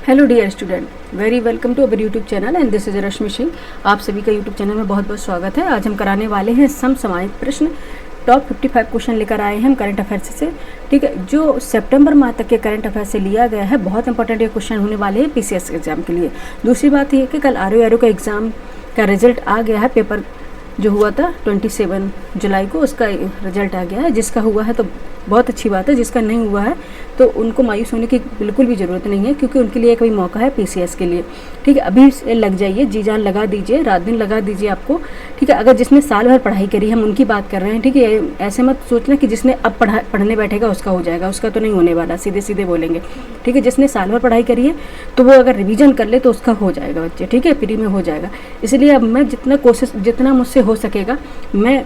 Hello dear student, very welcome to our YouTube channel and this is Rashmi Singh. आप सभी का YouTube channel में बहुत बहुत स्वागत है। आज हम कराने वाले हैं समसामयिक प्रश्न टॉप 55 क्वेश्चन लेकर आए हैं हम करंट अफेयर्स से। ठीक है, जो सितंबर माह तक के करंट अफेयर्स से लिया गया है, बहुत इंपॉर्टेंट ये क्वेश्चन होने वाले हैं पीसीएस एग्जाम के लिए। दूसरी बात ये कि कल आरओ का एग्ज़ाम का रिजल्ट आ गया है। पेपर जो हुआ था 27 जुलाई को, उसका रिजल्ट आ गया है। जिसका हुआ है तो बहुत अच्छी बात है, जिसका नहीं हुआ है तो उनको मायूस होने की बिल्कुल भी ज़रूरत नहीं है, क्योंकि उनके लिए एक भी मौका है पीसीएस के लिए। ठीक है, अभी से लग जाइए, जी जान लगा दीजिए, रात दिन लगा दीजिए आपको। ठीक है, अगर जिसने साल भर पढ़ाई करी, हम उनकी बात कर रहे हैं। ठीक है, ऐसे मत सोचना कि जिसने अब पढ़ने बैठेगा उसका हो जाएगा, उसका तो नहीं होने वाला, सीधे सीधे बोलेंगे। ठीक है, जिसने साल भर पढ़ाई करी है तो वो अगर रिवीजन कर ले तो उसका हो जाएगा बच्चे। ठीक है, फ्री में हो जाएगा। इसलिए अब मैं जितना मुझसे हो सकेगा मैं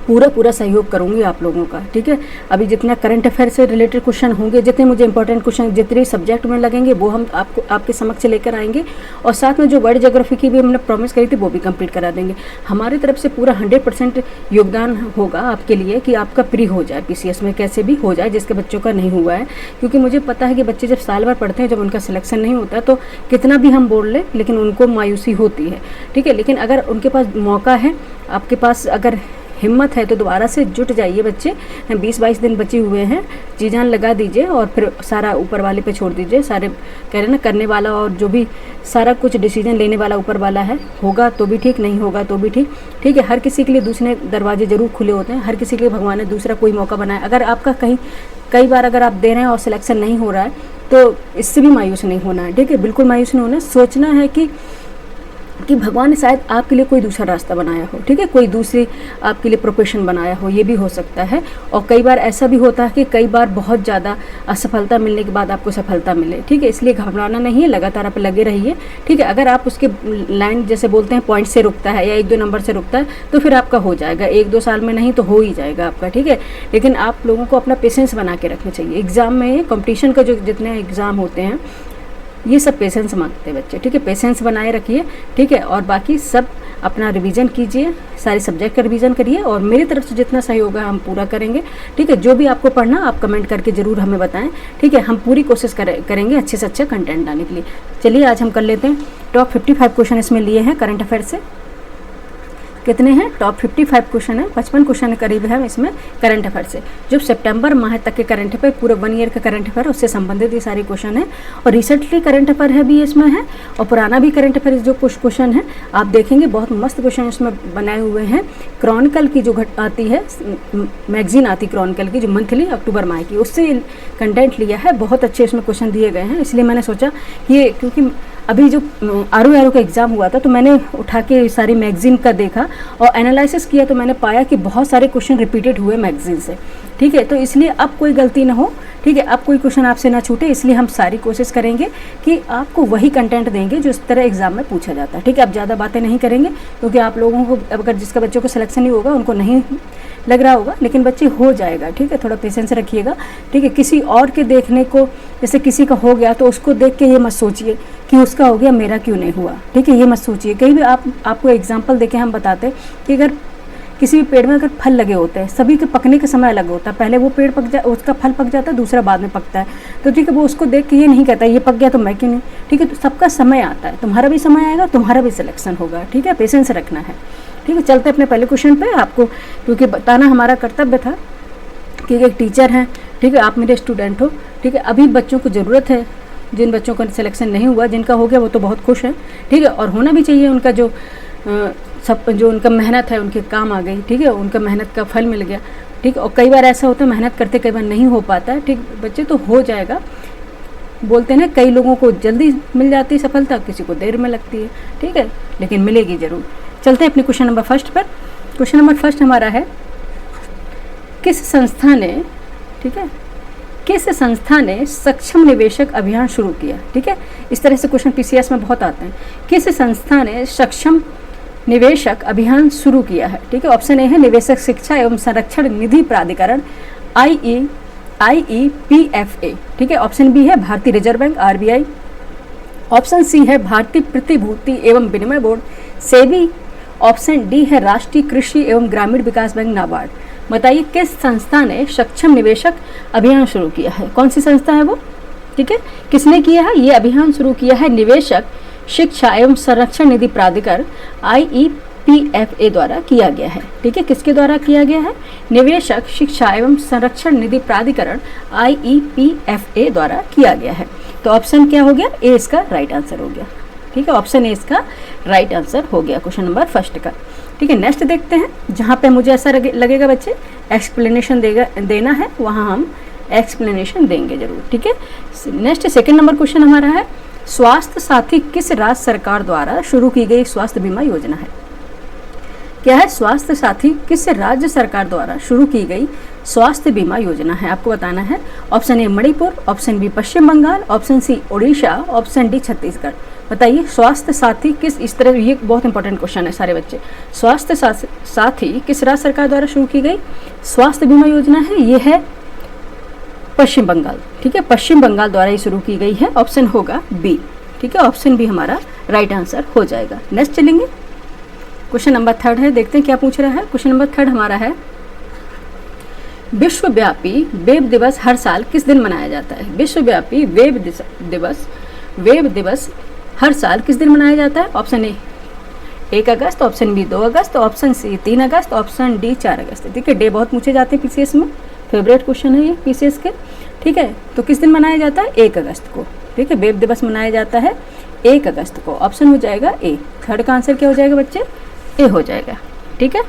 पूरा सहयोग करूंगी आप लोगों का। ठीक है, अभी जितना करंट अफेयर से रिलेटेड क्वेश्चन होंगे, जितने मुझे इंपॉर्टेंट क्वेश्चन जितने सब्जेक्ट में लगेंगे वो हम आपके समक्ष लेकर आएंगे। और साथ में जो वर्ल्ड ज्योग्राफी की भी हमने प्रॉमिस करी थी वो भी कंप्लीट करा देंगे। हमारी तरफ से पूरा 100% योगदान होगा आपके लिए कि आपका प्री हो जाए, पीसीएस में कैसे भी हो जाए, जिसके बच्चों का नहीं हुआ है। क्योंकि मुझे पता है कि बच्चे जब साल भर पढ़ते हैं, जब उनका सिलेक्शन नहीं होता तो कितना भी हम बोल लें लेकिन उनको मायूसी होती है। ठीक है, लेकिन अगर उनके पास मौका है, आपके पास अगर हिम्मत है तो दोबारा से जुट जाइए बच्चे। 20-22 दिन बचे हुए हैं, जी जान लगा दीजिए और फिर सारा ऊपर वाले पे छोड़ दीजिए। सारे कह रहे ना, करने वाला और जो भी सारा कुछ डिसीजन लेने वाला ऊपर वाला है। होगा तो भी ठीक, नहीं होगा तो भी ठीक। ठीक है, हर किसी के लिए दूसरे दरवाजे जरूर खुले होते हैं, हर किसी के लिए भगवान ने दूसरा कोई मौका बनाया। अगर आपका कई बार अगर आप दे रहे हैं और सिलेक्शन नहीं हो रहा है तो इससे भी मायूस नहीं होना है। ठीक है, बिल्कुल मायूस नहीं होना है। सोचना है कि भगवान ने शायद आपके लिए कोई दूसरा रास्ता बनाया हो। ठीक है, कोई दूसरी आपके लिए प्रोफेशन बनाया हो, ये भी हो सकता है। और कई बार ऐसा भी होता है कि कई बार बहुत ज़्यादा असफलता मिलने के बाद आपको सफलता मिले। ठीक है, इसलिए घबराना नहीं है, लगातार आप लगे रहिए। ठीक है, अगर आप उसके लाइन जैसे बोलते हैं पॉइंट से रुकता है या 1-2 नंबर से रुकता है तो फिर आपका हो जाएगा। 1-2 साल में नहीं तो हो ही जाएगा आपका। ठीक है, लेकिन आप लोगों को अपना पेशेंस बना के रखना चाहिए। एग्ज़ाम में कॉम्पिटिशन का जो जितने एग्ज़ाम होते हैं ये सब पेशेंस मांगते हैं बच्चे। ठीक है, पेशेंस बनाए रखिए। ठीक है, और बाकी सब अपना रिवीजन कीजिए, सारे सब्जेक्ट का रिवीजन करिए और मेरी तरफ से जितना सहयोग है हम पूरा करेंगे। ठीक है, जो भी आपको पढ़ना आप कमेंट करके ज़रूर हमें बताएं। ठीक है, हम पूरी कोशिश करेंगे अच्छे से अच्छा कंटेंट लाने के लिए। चलिए आज हम कर लेते हैं टॉप 55 क्वेश्चन इसमें लिए हैं करंट अफेयर से। कितने हैं? टॉप 55 क्वेश्चन है, 55 क्वेश्चन करीब है इसमें करंट अफेयर से। जो सितंबर माह तक के करंट अफेयर, पूरे 1 ईयर का करंट अफेयर, उससे संबंधित ये सारे क्वेश्चन है। और रिसेंटली करंट अफेयर है भी इसमें है और पुराना भी करंट अफेयर जो कुछ क्वेश्चन है आप देखेंगे, बहुत मस्त क्वेश्चन इसमें बनाए हुए हैं। क्रॉनिकल की जो आती है मैगजीन आती क्रॉनिकल की, जो मंथली अक्टूबर माह की, उससे कंटेंट लिया है। बहुत अच्छे इसमें क्वेश्चन दिए गए हैं, इसलिए मैंने सोचा ये, क्योंकि अभी जो आरओ का एग्ज़ाम हुआ था तो मैंने उठा के सारी मैगजीन का देखा और एनालिसिस किया तो मैंने पाया कि बहुत सारे क्वेश्चन रिपीटेड हुए मैगजीन से। ठीक है, तो इसलिए अब कोई गलती ना हो। ठीक है, अब कोई क्वेश्चन आपसे ना छूटे, इसलिए हम सारी कोशिश करेंगे कि आपको वही कंटेंट देंगे जो इस तरह एग्जाम में पूछा जाता है। ठीक है, अब ज़्यादा बातें नहीं करेंगे क्योंकि आप लोगों को अगर जिसका बच्चों को सिलेक्शन नहीं होगा उनको नहीं लग रहा होगा, लेकिन बच्चे हो जाएगा। ठीक है, थोड़ा पेशेंस रखिएगा। ठीक है, किसी और के देखने को, जैसे किसी का हो गया तो उसको देख के ये मत सोचिए कि उसका हो गया मेरा क्यों नहीं हुआ। ठीक है, ये मत सोचिए। कहीं भी आपको एग्जाम्पल देके हम बताते हैं कि अगर किसी भी पेड़ में अगर फल लगे होते हैं, सभी के पकने का समय अलग होता है। पहले वो पेड़ उसका फल पक जाता है, दूसरा बाद में पकता है। तो ठीक है, वो उसको देख के ये नहीं कहता ये पक गया तो मैं क्यों नहीं। ठीक है, तो सबका समय आता है, तुम्हारा भी समय आएगा, तुम्हारा भी सिलेक्शन होगा। ठीक है, पेशेंस रखना है। ठीक है, चलते अपने पहले क्वेश्चन पे। आपको क्योंकि बताना हमारा कर्तव्य था कि एक टीचर हैं। ठीक है, आप मेरे स्टूडेंट हो। ठीक है, अभी बच्चों को ज़रूरत है, जिन बच्चों का सिलेक्शन नहीं हुआ, जिनका हो गया वो तो बहुत खुश हैं। ठीक है, और होना भी चाहिए। उनका जो उनका मेहनत है उनके काम आ गई। ठीक है, उनका मेहनत का फल मिल गया। ठीक है, और कई बार ऐसा होता है मेहनत करते कई बार नहीं हो पाता है। ठीक, बच्चे तो हो जाएगा। बोलते हैं ना, कई लोगों को जल्दी मिल जाती है सफलता, किसी को देर में लगती है। ठीक है, लेकिन मिलेगी ज़रूर। चलते हैं अपने क्वेश्चन नंबर फर्स्ट पर। क्वेश्चन नंबर फर्स्ट हमारा है, किस संस्था ने, ठीक है, किस संस्था ने सक्षम निवेशक अभियान शुरू किया। ठीक है, इस तरह से क्वेश्चन पीसीएस में बहुत आते हैं। किस संस्था ने सक्षम निवेशक अभियान शुरू किया है। ठीक है, ऑप्शन ए है निवेशक शिक्षा एवं संरक्षण निधि प्राधिकरण, IEPFA। ठीक है, ऑप्शन बी है भारतीय reserve bank RBI, option C है भारतीय प्रतिभूति एवं विनिमय बोर्ड SEBI, ऑप्शन डी है राष्ट्रीय कृषि एवं ग्रामीण विकास बैंक नाबार्ड। बताइए किस संस्था ने सक्षम निवेशक अभियान शुरू किया है, कौन सी संस्था है वो। ठीक है, किसने किया है? ये अभियान शुरू किया है निवेशक शिक्षा एवं संरक्षण निधि प्राधिकरण IEPFA द्वारा किया गया है। ठीक है, किसके द्वारा किया गया है? निवेशक शिक्षा एवं संरक्षण निधि प्राधिकरण IEPFA द्वारा किया गया है। तो ऑप्शन क्या हो गया? ए इसका राइट आंसर हो गया। ठीक है, ऑप्शन ए इसका राइट आंसर हो गया क्वेश्चन नंबर फर्स्ट का। ठीक है, नेक्स्ट देखते हैं, जहाँ पे मुझे ऐसा लगेगा बच्चे एक्सप्लेनेशन देना है, वहाँ हम एक्सप्लेनेशन देंगे जरूर। ठीक है, नेक्स्ट सेकंड नंबर क्वेश्चन हमारा है, स्वास्थ्य साथी किस राज्य सरकार द्वारा शुरू की गई स्वास्थ्य बीमा योजना है? क्या है? स्वास्थ्य साथी किस राज्य सरकार द्वारा शुरू की गई स्वास्थ्य बीमा योजना है? आपको बताना है। Option A Manipur, option B Paschim Bangal, option C Odisha, option D Chhattisgarh. बताइए स्वास्थ्य साथी किस, इस तरह, ये बहुत इंपॉर्टेंट क्वेश्चन है सारे बच्चे। स्वास्थ्य साथी किस राज्य सरकार द्वारा शुरू की गई स्वास्थ्य बीमा योजना है? ये है पश्चिम बंगाल। ठीक है, पश्चिम बंगाल द्वारा ये शुरू की गई है। ऑप्शन होगा बी। ठीक है, ऑप्शन बी हमारा राइट आंसर हो जाएगा। नेक्स्ट चलेंगे, क्वेश्चन नंबर थर्ड है, देखते हैं क्या पूछ रहा है। क्वेश्चन नंबर थर्ड हमारा है, विश्वव्यापी वेब दिवस हर साल किस दिन मनाया जाता है? विश्वव्यापी वेब दिवस हर साल किस दिन मनाया जाता है? ऑप्शन ए 1 अगस्त, ऑप्शन बी 2 अगस्त, ऑप्शन सी 3 अगस्त, ऑप्शन डी 4 अगस्त। ठीक है, डे बहुत पूछे जाते हैं पीसीएस में, फेवरेट क्वेश्चन है ये पीसीएस के। ठीक है, तो किस दिन मनाया जाता है? 1 अगस्त को। ठीक है, वेब दिवस मनाया जाता है 1 अगस्त को। ऑप्शन हो जाएगा ए। थर्ड का आंसर क्या हो जाएगा बच्चे? ए हो जाएगा। ठीक है,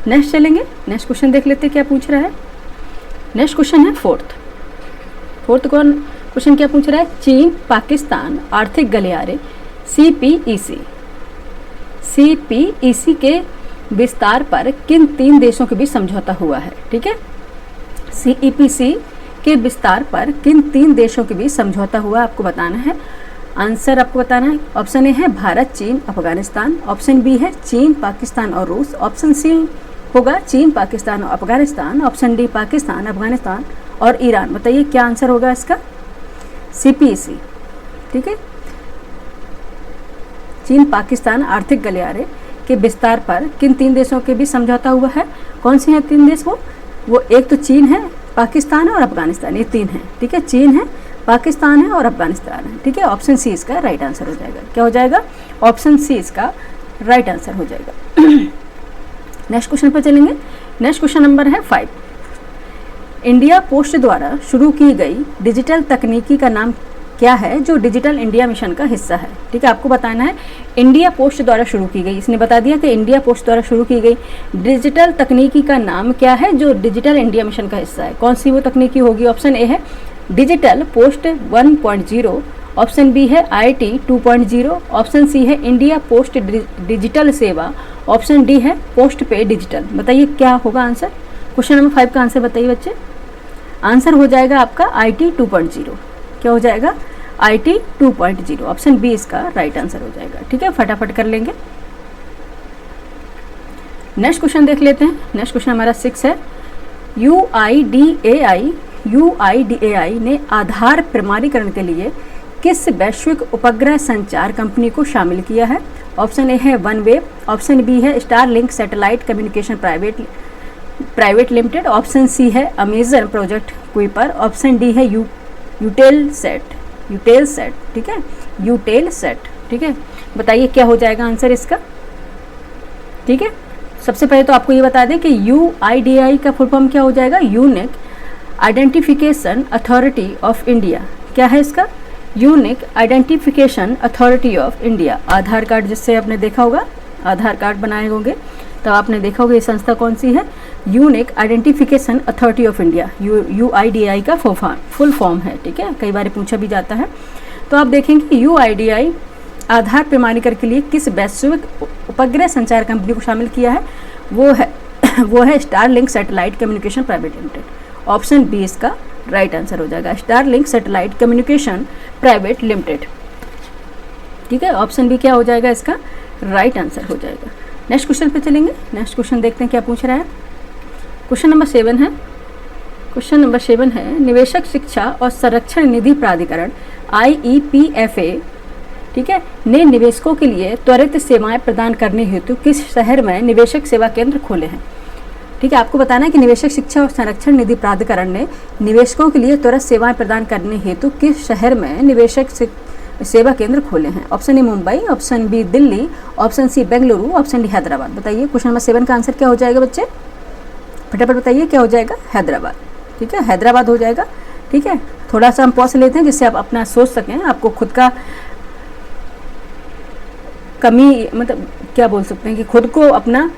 नेक्स्ट चलेंगे, नेक्स्ट क्वेश्चन देख लेते हैं क्या पूछ रहा है। नेक्स्ट क्वेश्चन है फोर्थ क्वेश्चन क्या पूछ रहा है? चीन पाकिस्तान आर्थिक गलियारे CPEC के विस्तार पर किन 3 देशों के बीच समझौता हुआ है? ठीक है, CPEC के विस्तार पर किन 3 देशों के बीच समझौता हुआ आपको बताना है। आंसर आपको बताना है। ऑप्शन ए है भारत, चीन, अफगानिस्तान, ऑप्शन बी है चीन, पाकिस्तान और रूस, ऑप्शन सी होगा चीन, पाकिस्तान और अफगानिस्तान, ऑप्शन डी पाकिस्तान, अफगानिस्तान और ईरान। बताइए क्या आंसर होगा इसका? CPEC। ठीक है, चीन पाकिस्तान आर्थिक गलियारे के विस्तार पर किन 3 देशों के बीच समझौता हुआ है? कौन से हैं 3 देश? वो एक तो चीन है, पाकिस्तान है और अफगानिस्तान, ये 3 हैं। ठीक है, चीन है, पाकिस्तान है और अफगानिस्तान है। ठीक है, ऑप्शन सी इसका राइट आंसर हो जाएगा। क्या हो जाएगा? ऑप्शन सी इसका राइट आंसर हो जाएगा। नेक्स्ट क्वेश्चन पर चलेंगे। नेक्स्ट क्वेश्चन नंबर है 5। इंडिया पोस्ट द्वारा शुरू की गई डिजिटल तकनीकी का नाम क्या है जो डिजिटल इंडिया मिशन का हिस्सा है? ठीक है, आपको बताना है इंडिया पोस्ट द्वारा शुरू की गई, इसने बता दिया कि इंडिया पोस्ट द्वारा शुरू की गई डिजिटल तकनीकी का नाम क्या है जो डिजिटल इंडिया मिशन का हिस्सा है? कौन सी वो तकनीकी होगी? ऑप्शन ए है डिजिटल पोस्ट 1.0, ऑप्शन बी है IT 2.0, ऑप्शन सी है इंडिया पोस्ट डिजिटल सेवा, ऑप्शन डी है पोस्ट पे डिजिटल। बताइए क्या होगा आंसर? क्वेश्चन नंबर 5 का आंसर बताइए बच्चे। आंसर हो जाएगा आपका IT 2.0। क्या हो जाएगा? IT 2.0। ऑप्शन बी इसका राइट आंसर हो जाएगा। ठीक है, फटाफट कर लेंगे। नेक्स्ट क्वेश्चन देख लेते हैं। नेक्स्ट क्वेश्चन हमारा 6 है, UIDAI ने आधार प्रमाणीकरण के लिए किस वैश्विक उपग्रह संचार कंपनी को शामिल किया है? ऑप्शन ए है OneWeb, ऑप्शन बी है Starlink satellite communication private limited, option C है Amazon project Kuiper, option D है यूटेलसेट। ठीक है, यूटेलसेट। ठीक है, बताइए क्या हो जाएगा आंसर इसका? ठीक है, सबसे पहले तो आपको ये बता दें कि UIDAI का फुल फॉर्म क्या हो जाएगा? Unique identification authority of India. क्या है इसका? Unique identification authority of India. Aadhaar card जिससे आपने देखा होगा, आधार कार्ड बनाए होंगे तो आपने देखा होगा ये संस्था कौन सी है? Unique identification authority of India, UIDAI का फुल फॉर्म है। ठीक है, कई बार पूछा भी जाता है। तो आप देखेंगे UIDAI आधार प्रमाणीकरण के लिए किस वैश्विक उपग्रह संचार कंपनी को शामिल किया है? वो है Starlink satellite communication private limited. Option B इसका राइट आंसर हो जाएगा, Starlink satellite communication private limited. ठीक है, ऑप्शन बी क्या हो जाएगा इसका राइट आंसर हो जाएगा। नेक्स्ट क्वेश्चन पे चलेंगे। नेक्स्ट क्वेश्चन देखते हैं क्या पूछ रहा है। क्वेश्चन नंबर 7 है। क्वेश्चन नंबर 7 है, निवेशक शिक्षा और संरक्षण निधि प्राधिकरण IEPFA, ठीक है, ने निवेशकों के लिए त्वरित सेवाएं प्रदान करने हेतु किस शहर में निवेशक सेवा केंद्र खोले हैं? ठीक है, आपको बताना है कि निवेशक शिक्षा और संरक्षण निधि प्राधिकरण ने निवेशकों के लिए त्वरित सेवाएं प्रदान करने हेतु किस शहर में निवेशक सेवा केंद्र खोले हैं? Option A Mumbai, option B Delhi, option C Bengaluru, option D Hyderabad. बताइए क्वेश्चन नंबर 7 का आंसर क्या हो जाएगा बच्चे? फटाफट बताइए क्या हो जाएगा? हैदराबाद। ठीक है, हैदराबाद हो जाएगा। ठीक है, थोड़ा सा हम पॉज लेते हैं जिससे आप अपना सोच सकें, आपको खुद का कमी मतलब क्या बोल सकते हैं कि खुद को अपना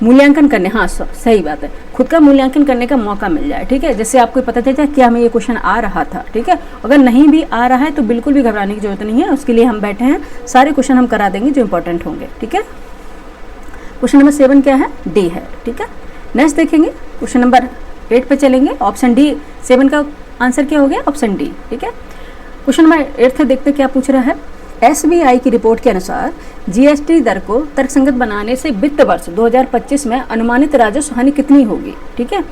मूल्यांकन करने, हाँ सही बात है, खुद का मूल्यांकन करने का मौका मिल जाए। ठीक है, जैसे आपको पता चल जाए कि हमें ये क्वेश्चन आ रहा था। ठीक है, अगर नहीं भी आ रहा है तो बिल्कुल भी घबराने की जरूरत नहीं है, उसके लिए हम बैठे हैं, सारे क्वेश्चन हम करा देंगे जो इंपॉर्टेंट होंगे। ठीक है, क्वेश्चन नंबर 7 क्या है? डी है। ठीक है, नेक्स्ट देखेंगे क्वेश्चन नंबर 8 पे चलेंगे। ऑप्शन डी 7 का आंसर क्या हो गया? Option D. ठीक है, क्वेश्चन नंबर 8 से देखते क्या पूछ रहा है। SBI की रिपोर्ट के अनुसार GST दर को तर्कसंगत बनाने से वित्त वर्ष 2025 में अनुमानित राजस्व हानि कितनी होगी? ठीक है,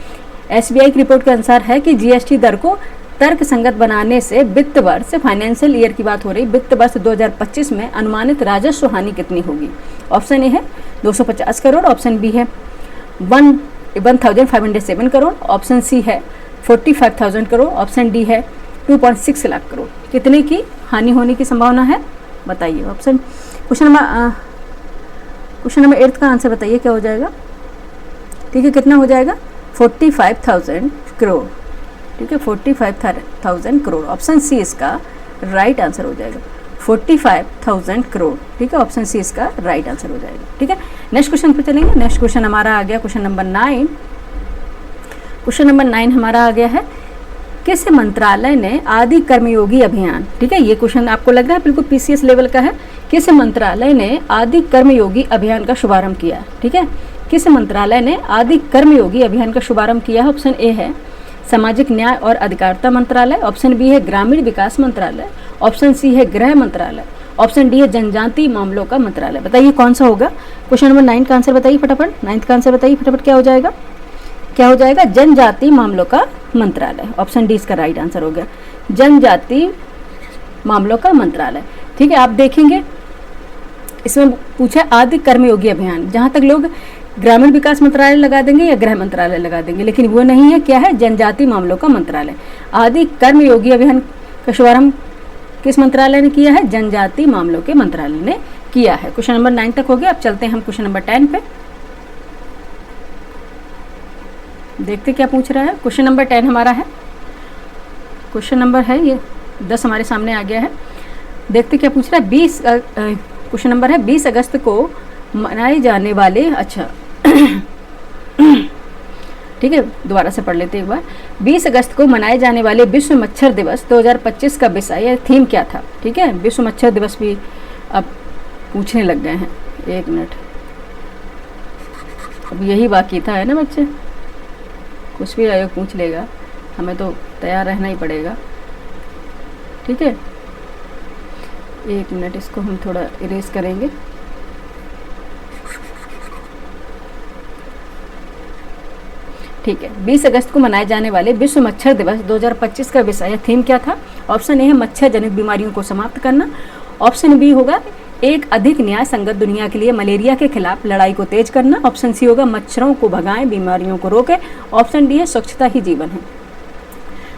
SBI की रिपोर्ट के अनुसार है कि GST दर को तर्कसंगत बनाने से वित्त वर्ष, फाइनेंशियल ईयर की बात हो रही, वित्त वर्ष 2025 में अनुमानित राजस्व हानि कितनी होगी? ऑप्शन ए है 250 करोड़, ऑप्शन बी है 1507 करोड़, ऑप्शन सी है 45,000 करोड़, ऑप्शन डी है 2.6 लाख करोड़। कितने की हानि होने की संभावना है? बताइए ऑप्शन। क्वेश्चन नंबर 8 का आंसर बताइए क्या हो जाएगा? ठीक है, कितना हो जाएगा? 45,000 करोड़। ठीक है, 45,000 करोड़। ऑप्शन सी इसका राइट आंसर हो जाएगा, 45,000 करोड़। ठीक है, ऑप्शन सी इसका राइट आंसर हो जाएगा। ठीक है, नेक्स्ट क्वेश्चन पर चलेंगे। नेक्स्ट क्वेश्चन हमारा आ गया क्वेश्चन नंबर 9। क्वेश्चन नंबर 9 हमारा आ गया है, किस मंत्रालय ने आदि कर्मयोगी अभियान, ठीक है, ये क्वेश्चन आपको लग रहा है बिल्कुल PCS लेवल का है, किस मंत्रालय ने आदि कर्मयोगी अभियान का शुभारंभ किया? ठीक है, किस मंत्रालय ने आदि कर्मयोगी अभियान का शुभारंभ किया? ऑप्शन ए है सामाजिक न्याय और अधिकारिता मंत्रालय, ऑप्शन बी है ग्रामीण विकास मंत्रालय, ऑप्शन सी है गृह मंत्रालय, ऑप्शन डी है जनजातीय मामलों का मंत्रालय। बताइए कौन सा होगा? क्वेश्चन नंबर 9 का आंसर बताइए फटाफट। 9 का आंसर बताइए फटाफट, क्या हो जाएगा? क्या हो जाएगा? जनजातीय मामलों का मंत्रालय। ऑप्शन डी इसका राइट आंसर हो गया, जनजातीय मामलों का मंत्रालय। ठीक है, आप देखेंगे इसमें पूछा आदि कर्मयोगी अभियान, जहां तक लोग ग्रामीण विकास मंत्रालय लगा देंगे या गृह मंत्रालय लगा देंगे, लेकिन वो नहीं है। क्या है? जनजातीय मामलों का मंत्रालय। आदि कर्मयोगी अभियान का शुभारंभ किस मंत्रालय ने किया है? जनजातीय मामलों के मंत्रालय ने किया है। क्वेश्चन नंबर 9 तक हो गया। अब चलते हैं हम क्वेश्चन नंबर 10 पे, देखते क्या पूछ रहा है। क्वेश्चन नंबर 10 हमारा है, क्वेश्चन नंबर है ये 10 हमारे सामने आ गया है। देखते क्या पूछ रहा है। क्वेश्चन नंबर है 20 अगस्त को मनाए जाने वाले, अच्छा ठीक है, दोबारा से पढ़ लेते एक बार। 20 अगस्त को मनाए जाने वाले विश्व मच्छर दिवस 2025 का विषय या थीम क्या था? ठीक है, विश्व मच्छर दिवस भी अब पूछने लग गए हैं। एक मिनट, अब यही बाकी था, है ना बच्चे? कुछ भी आयोग पूछ लेगा, हमें तो तैयार रहना ही पड़ेगा। ठीक है, एक मिनट, इसको हम थोड़ा इरेज करेंगे। ठीक है, 20 अगस्त को मनाए जाने वाले विश्व मच्छर दिवस 2025 का विषय या थीम क्या था? ऑप्शन ए है मच्छर जनित बीमारियों को समाप्त करना, ऑप्शन बी होगा एक अधिक न्याय संगत दुनिया के लिए मलेरिया के खिलाफ लड़ाई को तेज करना, ऑप्शन सी होगा मच्छरों को भगाएं बीमारियों को रोके, ऑप्शन डी है स्वच्छता ही जीवन है।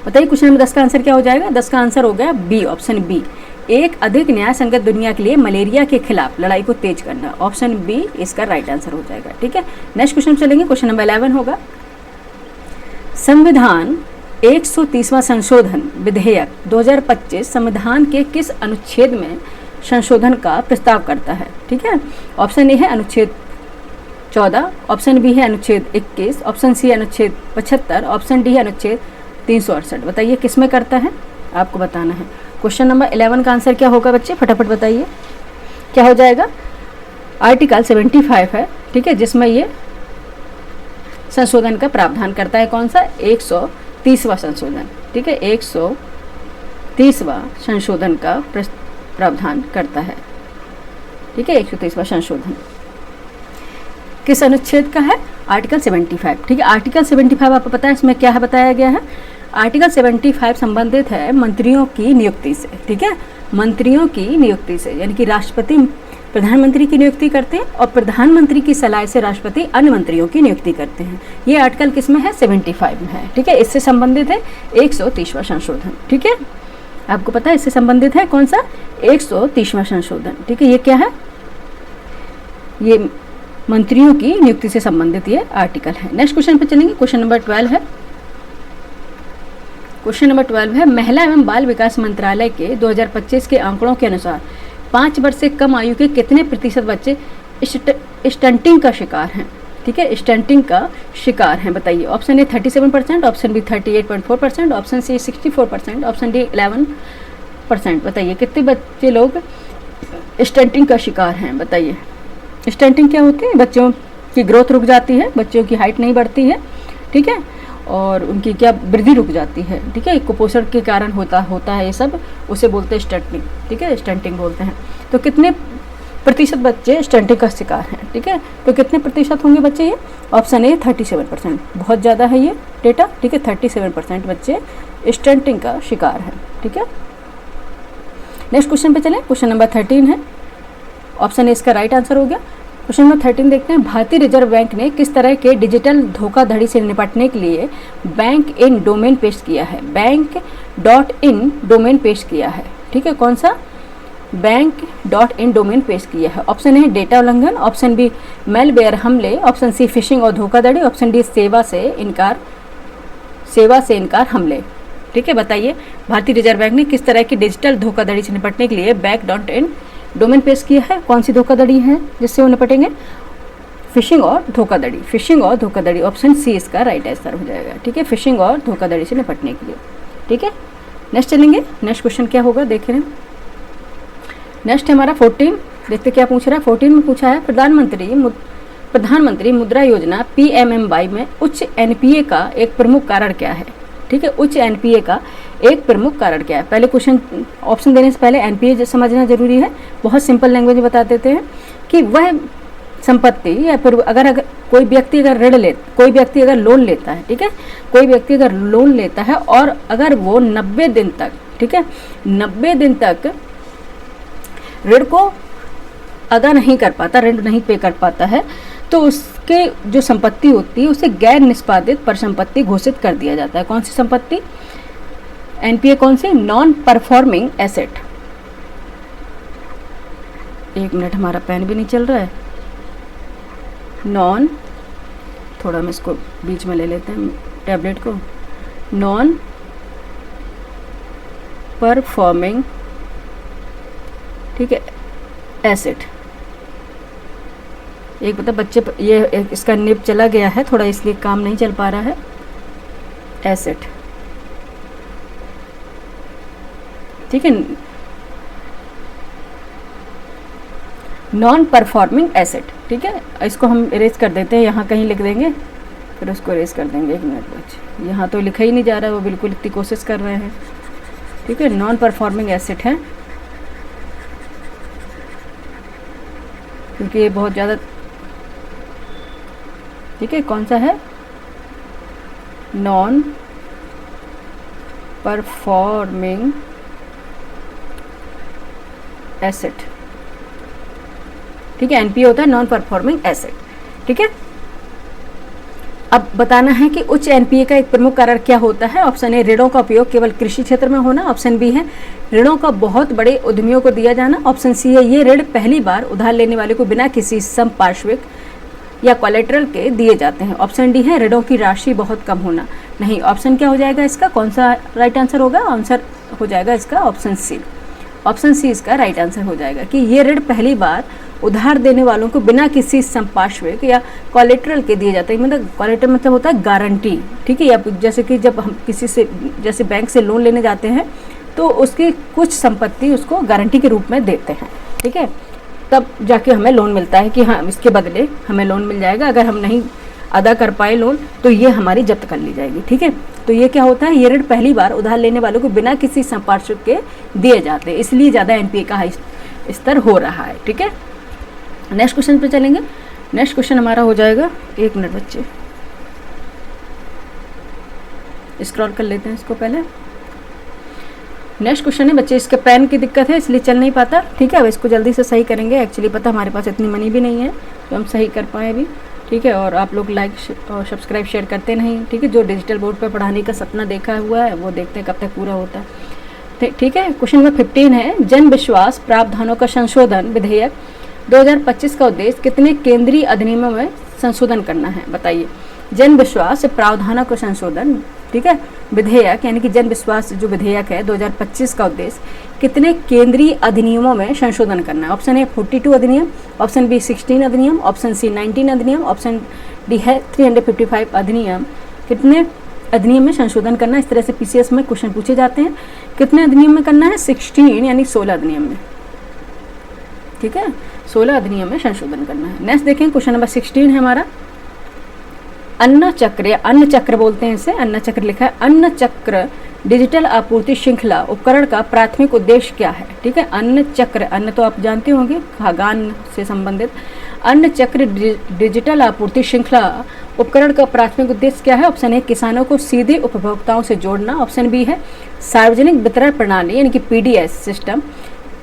बताइए क्वेश्चन नंबर 10 का आंसर क्या हो जाएगा? 10 का आंसर हो गया बी, ऑप्शन बी, एक अधिक न्याय संगत दुनिया के लिए मलेरिया के खिलाफ लड़ाई को तेज करना। ऑप्शन बी इसका राइट आंसर हो जाएगा। ठीक है, नेक्स्ट क्वेश्चन चलेंगे। क्वेश्चन नंबर 11 होगा, संविधान 130वां संशोधन विधेयक 2025 संविधान के किस अनुच्छेद में संशोधन का प्रस्ताव करता है? ठीक है, ऑप्शन ए है अनुच्छेद 14, ऑप्शन बी है अनुच्छेद 21, ऑप्शन सी है अनुच्छेद 75, ऑप्शन डी है अनुच्छेद 368। बताइए किस में करता है? आपको बताना है। क्वेश्चन नंबर 11 का आंसर क्या होगा बच्चे? फटाफट बताइए क्या हो जाएगा? आर्टिकल 75 है, ठीक है, जिसमें ये संशोधन का प्रावधान करता है। कौन सा? 130वां संशोधन। ठीक है, 130वां संशोधन का प्रावधान करता है। ठीक है, 130वां संशोधन किस अनुच्छेद का है? आर्टिकल 75। ठीक है, आर्टिकल 75 आपको पता है इसमें क्या है बताया गया है? आर्टिकल 75 संबंधित है मंत्रियों की नियुक्ति से। ठीक है, मंत्रियों की नियुक्ति से, यानी कि राष्ट्रपति प्रधानमंत्री की नियुक्ति करते हैं और प्रधानमंत्री की सलाह से राष्ट्रपति अन्य मंत्रियों की नियुक्ति करते हैं। ये आर्टिकल किस में है? 75 में है। ठीक है, इससे संबंधित है 130वां संशोधन। ठीक है, आपको पता है इससे संबंधित है कौन सा? 130वां संशोधन। ठीक है, ये क्या है? ये मंत्रियों की नियुक्ति से संबंधित ये आर्टिकल है। नेक्स्ट क्वेश्चन पे चलेंगे। क्वेश्चन नंबर 12 है। क्वेश्चन नंबर 12 है, महिला एवं बाल विकास मंत्रालय के 2025 के आंकड़ों के अनुसार 5 वर्ष से कम आयु के कितने प्रतिशत बच्चे स्टंटिंग का शिकार हैं? ठीक है, स्टंटिंग का शिकार हैं, बताइए। Option A 37%, option B 38.4%, option C 64%, option D 11%। बताइए कितने बच्चे लोग स्टंटिंग का शिकार हैं, बताइए। स्टंटिंग क्या होती है? बच्चों की ग्रोथ रुक जाती है, बच्चों की हाइट नहीं बढ़ती है, ठीक है, और उनकी क्या वृद्धि रुक जाती है। ठीक है, कुपोषण के कारण होता है ये सब, उसे बोलते हैं स्टंटिंग। ठीक है, स्टंटिंग बोलते हैं। तो कितने प्रतिशत बच्चे स्टंटिंग का शिकार हैं? ठीक है, तो कितने प्रतिशत होंगे बच्चे? ये ऑप्शन ए 37%, बहुत ज़्यादा है ये डेटा। ठीक है, 37% बच्चे स्टंटिंग का शिकार हैं। ठीक है, नेक्स्ट क्वेश्चन पे चलें। क्वेश्चन नंबर 13 है। ऑप्शन ए इसका राइट आंसर हो गया। क्वेश्चन नंबर 13 देखते हैं। भारतीय रिजर्व बैंक ने किस तरह के डिजिटल धोखाधड़ी से निपटने के लिए बैंक इन डोमेन पेश किया है? बैंक.in डोमेन पेश किया है। ठीक है, कौन सा? बैंक.in डोमेन पेश किया है। ऑप्शन ए डेटा उल्लंघन, ऑप्शन बी मेलवेयर हमले, ऑप्शन सी फिशिंग और धोखाधड़ी, ऑप्शन डी सेवा से इनकार हमले। ठीक है, बताइए भारतीय रिजर्व बैंक ने किस तरह की डिजिटल धोखाधड़ी से निपटने के लिए बैंक.in डोमेन पेश किया है? कौन सी धोखाधड़ी है जिससे वो निपटेंगे? फिशिंग और धोखाधड़ी। फिशिंग और धोखाधड़ी, ऑप्शन सी इसका राइट आंसर हो जाएगा। ठीक है, फिशिंग और धोखाधड़ी से निपटने के लिए। ठीक है, नेक्स्ट चलेंगे। नेक्स्ट क्वेश्चन क्या होगा देख रहे हैं। नेक्स्ट है हमारा 14। देखते क्या पूछ रहा है। 14 में पूछा है, प्रधानमंत्री मुद्रा योजना PMMY में उच्च NPA का एक प्रमुख कारण क्या है? ठीक है, उच्च NPA का एक प्रमुख कारण क्या है? पहले क्वेश्चन ऑप्शन देने से पहले NPA समझना जरूरी है। बहुत सिंपल लैंग्वेज में बता देते हैं कि वह संपत्ति या अगर कोई व्यक्ति अगर लोन लेता है, ठीक है, कोई व्यक्ति अगर लोन लेता है और अगर वो 90 दिन तक, ठीक है, 90 दिन तक ऋण को अदा नहीं कर पाता, ऋण नहीं पे कर पाता है, तो उसके जो संपत्ति होती है उसे गैर निष्पादित परिसंपत्ति घोषित कर दिया जाता है। कौन सी संपत्ति? NPA कौन सी? Non performing asset. एक मिनट, हमारा पेन भी नहीं चल रहा है। थोड़ा हम इसको बीच में ले लेते हैं टैबलेट को। नॉन परफॉर्मिंग, ठीक है, एसेट। एक पता बच्चे ये इसका निब चला गया है थोड़ा, इसलिए काम नहीं चल पा रहा है। एसेट, ठीक है, नॉन परफॉर्मिंग एसेट। ठीक है, इसको हम इरेज कर देते हैं, यहाँ कहीं लिख देंगे फिर उसको इरेज कर देंगे। 1 मिनट बच्चे, यहाँ तो लिखा ही नहीं जा रहा है, वो बिल्कुल इतनी कोशिश कर रहे हैं। ठीक है, नॉन परफॉर्मिंग एसेट है क्योंकि ये बहुत ज़्यादा, ठीक है, कौन सा है? Non performing asset. ठीक है, NPA होता है नॉन परफॉर्मिंग एसेट। ठीक है, अब बताना है कि उच्च NPA का एक प्रमुख कारण क्या होता है। ऑप्शन ए ऋणों का उपयोग केवल कृषि क्षेत्र में होना, ऑप्शन बी है ऋणों का बहुत बड़े उद्यमियों को दिया जाना, ऑप्शन सी है ये ऋण पहली बार उधार लेने वाले को बिना किसी संपार्श्विक या कोलेटरल के दिए जाते हैं, ऑप्शन डी है ऋणों की राशि बहुत कम होना। नहीं, ऑप्शन क्या हो जाएगा इसका? कौन सा राइट आंसर होगा? आंसर हो जाएगा इसका ऑप्शन सी। ऑप्शन सी इसका राइट आंसर हो जाएगा कि ये ऋण पहली बार उधार देने वालों को बिना किसी संपार्श्विक या कोलेटरल के दिए जाते हैं। मतलब कोलेटरल मतलब होता है गारंटी। ठीक है, या जैसे कि जब हम किसी से, जैसे बैंक से लोन लेने जाते हैं तो उसकी कुछ संपत्ति उसको गारंटी के रूप में देते हैं। ठीक है, तब जाके हमें लोन मिलता है कि हाँ इसके बदले हमें लोन मिल जाएगा, अगर हम नहीं अदा कर पाए लोन तो ये हमारी जब्त कर ली जाएगी। ठीक है, तो ये क्या होता है? ये ऋण पहली बार उधार लेने वालों को बिना किसी संपार्श्विक के दिए जाते हैं, इसलिए ज़्यादा NPA का हाई स्तर हो रहा है। ठीक है, नेक्स्ट क्वेश्चन पे चलेंगे। नेक्स्ट क्वेश्चन हमारा हो जाएगा, 1 मिनट बच्चे स्क्रॉल कर लेते हैं इसको पहले। नेक्स्ट क्वेश्चन है बच्चे, इसके पेन की दिक्कत है इसलिए चल नहीं पाता, ठीक है। अब इसको जल्दी से सही करेंगे। एक्चुअली पता हमारे पास इतनी मनी भी नहीं है तो हम सही कर पाएँ अभी, ठीक है। और आप लोग लाइक और सब्सक्राइब शेयर करते नहीं, ठीक है। जो डिजिटल बोर्ड पर पढ़ाने का सपना देखा हुआ है वो देखते हैं कब तक पूरा होता है, ठीक है। क्वेश्चन नंबर 15 है, जन विश्वास प्रावधानों का संशोधन विधेयक 2025 का उद्देश्य कितने केंद्रीय अधिनियमों में संशोधन करना है, बताइए। जन विश्वास प्रावधानों का संशोधन, ठीक है, विधेयक यानी कि जन विश्वास जो विधेयक है 2025 का उद्देश्य कितने केंद्रीय अधिनियमों में संशोधन करना है। ऑप्शन ए 42 अधिनियम, ऑप्शन बी 16 अधिनियम, ऑप्शन सी 19 अधिनियम, ऑप्शन डी है 355 अधिनियम। कितने अधिनियम में संशोधन करना है, इस तरह से पीसीएस में क्वेश्चन पूछे जाते हैं। कितने अधिनियम में करना है, 16 यानी 16 अधिनियम में, ठीक है, 16 अधिनियम में संशोधन करना है। नेक्स्ट देखें क्वेश्चन नंबर 16 है हमारा, अन्न चक्र या अन्न चक्र बोलते हैं इसे, अन्न चक्र लिखा है। अन्न चक्र डिजिटल आपूर्ति श्रृंखला उपकरण का प्राथमिक उद्देश्य क्या है, ठीक है। अन्न चक्र, अन्न तो आप जानते होंगे खाद्यान्न से संबंधित। अन्न चक्र डिजिटल आपूर्ति श्रृंखला उपकरण का प्राथमिक उद्देश्य क्या है। ऑप्शन ए किसानों को सीधे उपभोक्ताओं से जोड़ना, ऑप्शन बी है सार्वजनिक वितरण प्रणाली यानी कि पीडीएस सिस्टम,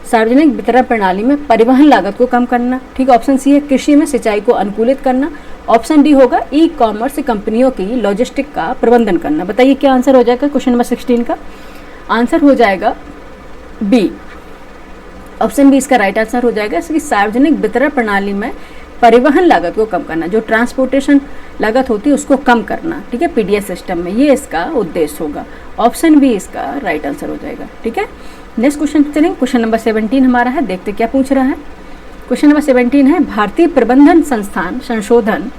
सार्वजनिक वितरण प्रणाली में परिवहन लागत को कम करना, ठीक है। ऑप्शन सी है कृषि में सिंचाई को अनुकूलित करना, ऑप्शन डी होगा ई कॉमर्स कंपनियों की लॉजिस्टिक का प्रबंधन करना। बताइए क्या आंसर हो जाएगा क्वेश्चन नंबर 16 का। आंसर हो जाएगा बी, ऑप्शन बी इसका राइट आंसर हो जाएगा। इसकी सार्वजनिक वितरण प्रणाली में परिवहन लागत को कम करना, जो ट्रांसपोर्टेशन लागत होती है उसको कम करना, ठीक है, पीडीएस सिस्टम में, ये इसका उद्देश्य होगा। ऑप्शन बी इसका राइट आंसर हो जाएगा, ठीक है। नेक्स्ट क्वेश्चन चलेंगे, क्वेश्चन नंबर 17 हमारा है, देखते क्या पूछ रहा है। क्वेश्चन नंबर 17 है, भारतीय प्रबंधन संस्थान संशोधन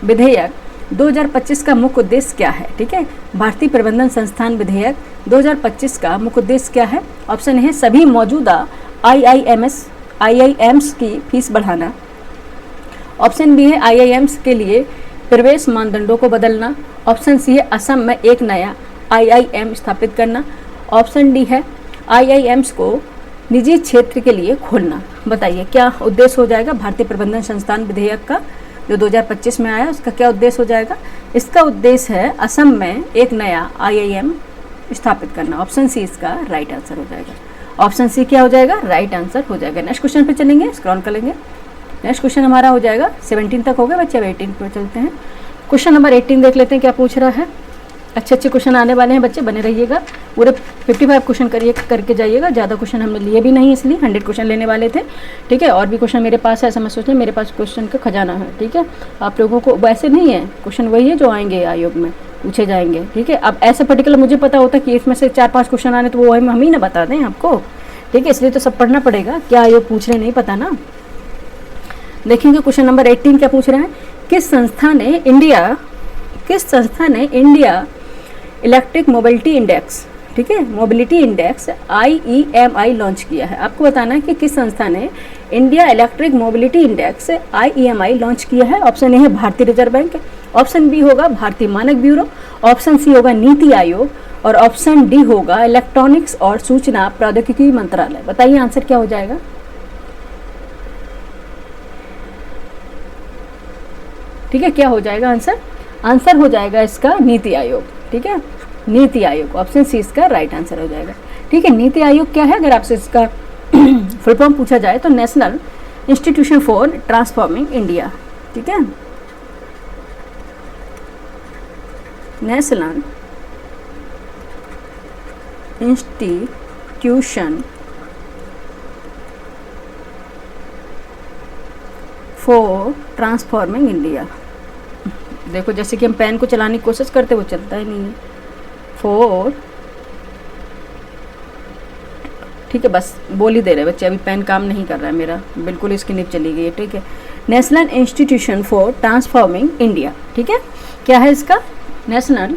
विधेयक 2025 का मुख्य उद्देश्य क्या है, ठीक है। भारतीय प्रबंधन संस्थान विधेयक 2025 का मुख्य उद्देश्य क्या है। ऑप्शन है सभी मौजूदा आईआईएम्स की फीस बढ़ाना, ऑप्शन बी है आईआईएम्स के लिए प्रवेश मानदंडों को बदलना, ऑप्शन सी है असम में एक नया आईआईएम स्थापित करना, ऑप्शन डी है आईआईएम्स को निजी क्षेत्र के लिए खोलना। बताइए क्या उद्देश्य हो जाएगा भारतीय प्रबंधन संस्थान विधेयक का जो 2025 में आया, उसका क्या उद्देश्य हो जाएगा। इसका उद्देश्य है असम में एक नया आईआईएम स्थापित करना। ऑप्शन सी इसका राइट आंसर हो जाएगा। ऑप्शन सी क्या हो जाएगा, राइट आंसर हो जाएगा। नेक्स्ट क्वेश्चन पे चलेंगे, स्क्रॉल कर लेंगे। नेक्स्ट क्वेश्चन हमारा हो जाएगा 17 तक हो गया बच्चे, अब 18 पर चलते हैं। क्वेश्चन नंबर 18 देख लेते हैं क्या पूछ रहा है। अच्छे अच्छे क्वेश्चन आने वाले हैं बच्चे, बने रहिएगा। पूरे 55 क्वेश्चन करके जाइएगा। ज़्यादा क्वेश्चन हमने लिए भी नहीं इसलिए 100 क्वेश्चन लेने वाले थे, ठीक है। और भी क्वेश्चन मेरे पास है, ऐसा मैं सोचते मेरे पास क्वेश्चन का खजाना है, ठीक है। आप लोगों को वैसे नहीं है, क्वेश्चन वही है जो आएंगे आयोग में पूछे जाएंगे, ठीक है। अब ऐसा पर्टिकुलर मुझे पता होता कि इसमें से 4-5 क्वेश्चन आने तो वो हम ही ना बता दें आपको, ठीक है। इसलिए तो सब पढ़ना पड़ेगा, क्या आयोग पूछ रहे नहीं पता ना। देखेंगे क्वेश्चन नंबर 18 क्या पूछ रहा है, किस संस्था ने इंडिया इलेक्ट्रिक मोबिलिटी इंडेक्स, ठीक है, मोबिलिटी इंडेक्स IEMI लॉन्च किया है। आपको बताना है कि किस संस्था ने India electric mobility index IEMI launch किया है। ऑप्शन ए है भारतीय रिजर्व बैंक, ऑप्शन बी होगा भारतीय मानक ब्यूरो, ऑप्शन सी होगा नीति आयोग और ऑप्शन डी होगा इलेक्ट्रॉनिक्स और सूचना प्रौद्योगिकी मंत्रालय। बताइए आंसर क्या हो जाएगा। ठीक है, क्या हो जाएगा आंसर। आंसर हो जाएगा इसका नीति आयोग, ठीक है, नीति आयोग। ऑप्शन सी इसका राइट आंसर हो जाएगा, ठीक है। नीति आयोग क्या है, अगर आपसे इसका फुल फॉर्म पूछा जाए तो national institution for transforming India, ठीक है, national institution for transforming India. देखो जैसे कि हम पेन को चलाने की कोशिश करते वो चलता ही नहीं है। फोर, ठीक है, बस बोल ही दे रहे बच्चे, अभी पेन काम नहीं कर रहा है मेरा, बिल्कुल इसकी निप चली गई है, ठीक है। National institution for transforming India, ठीक है, क्या है इसका, national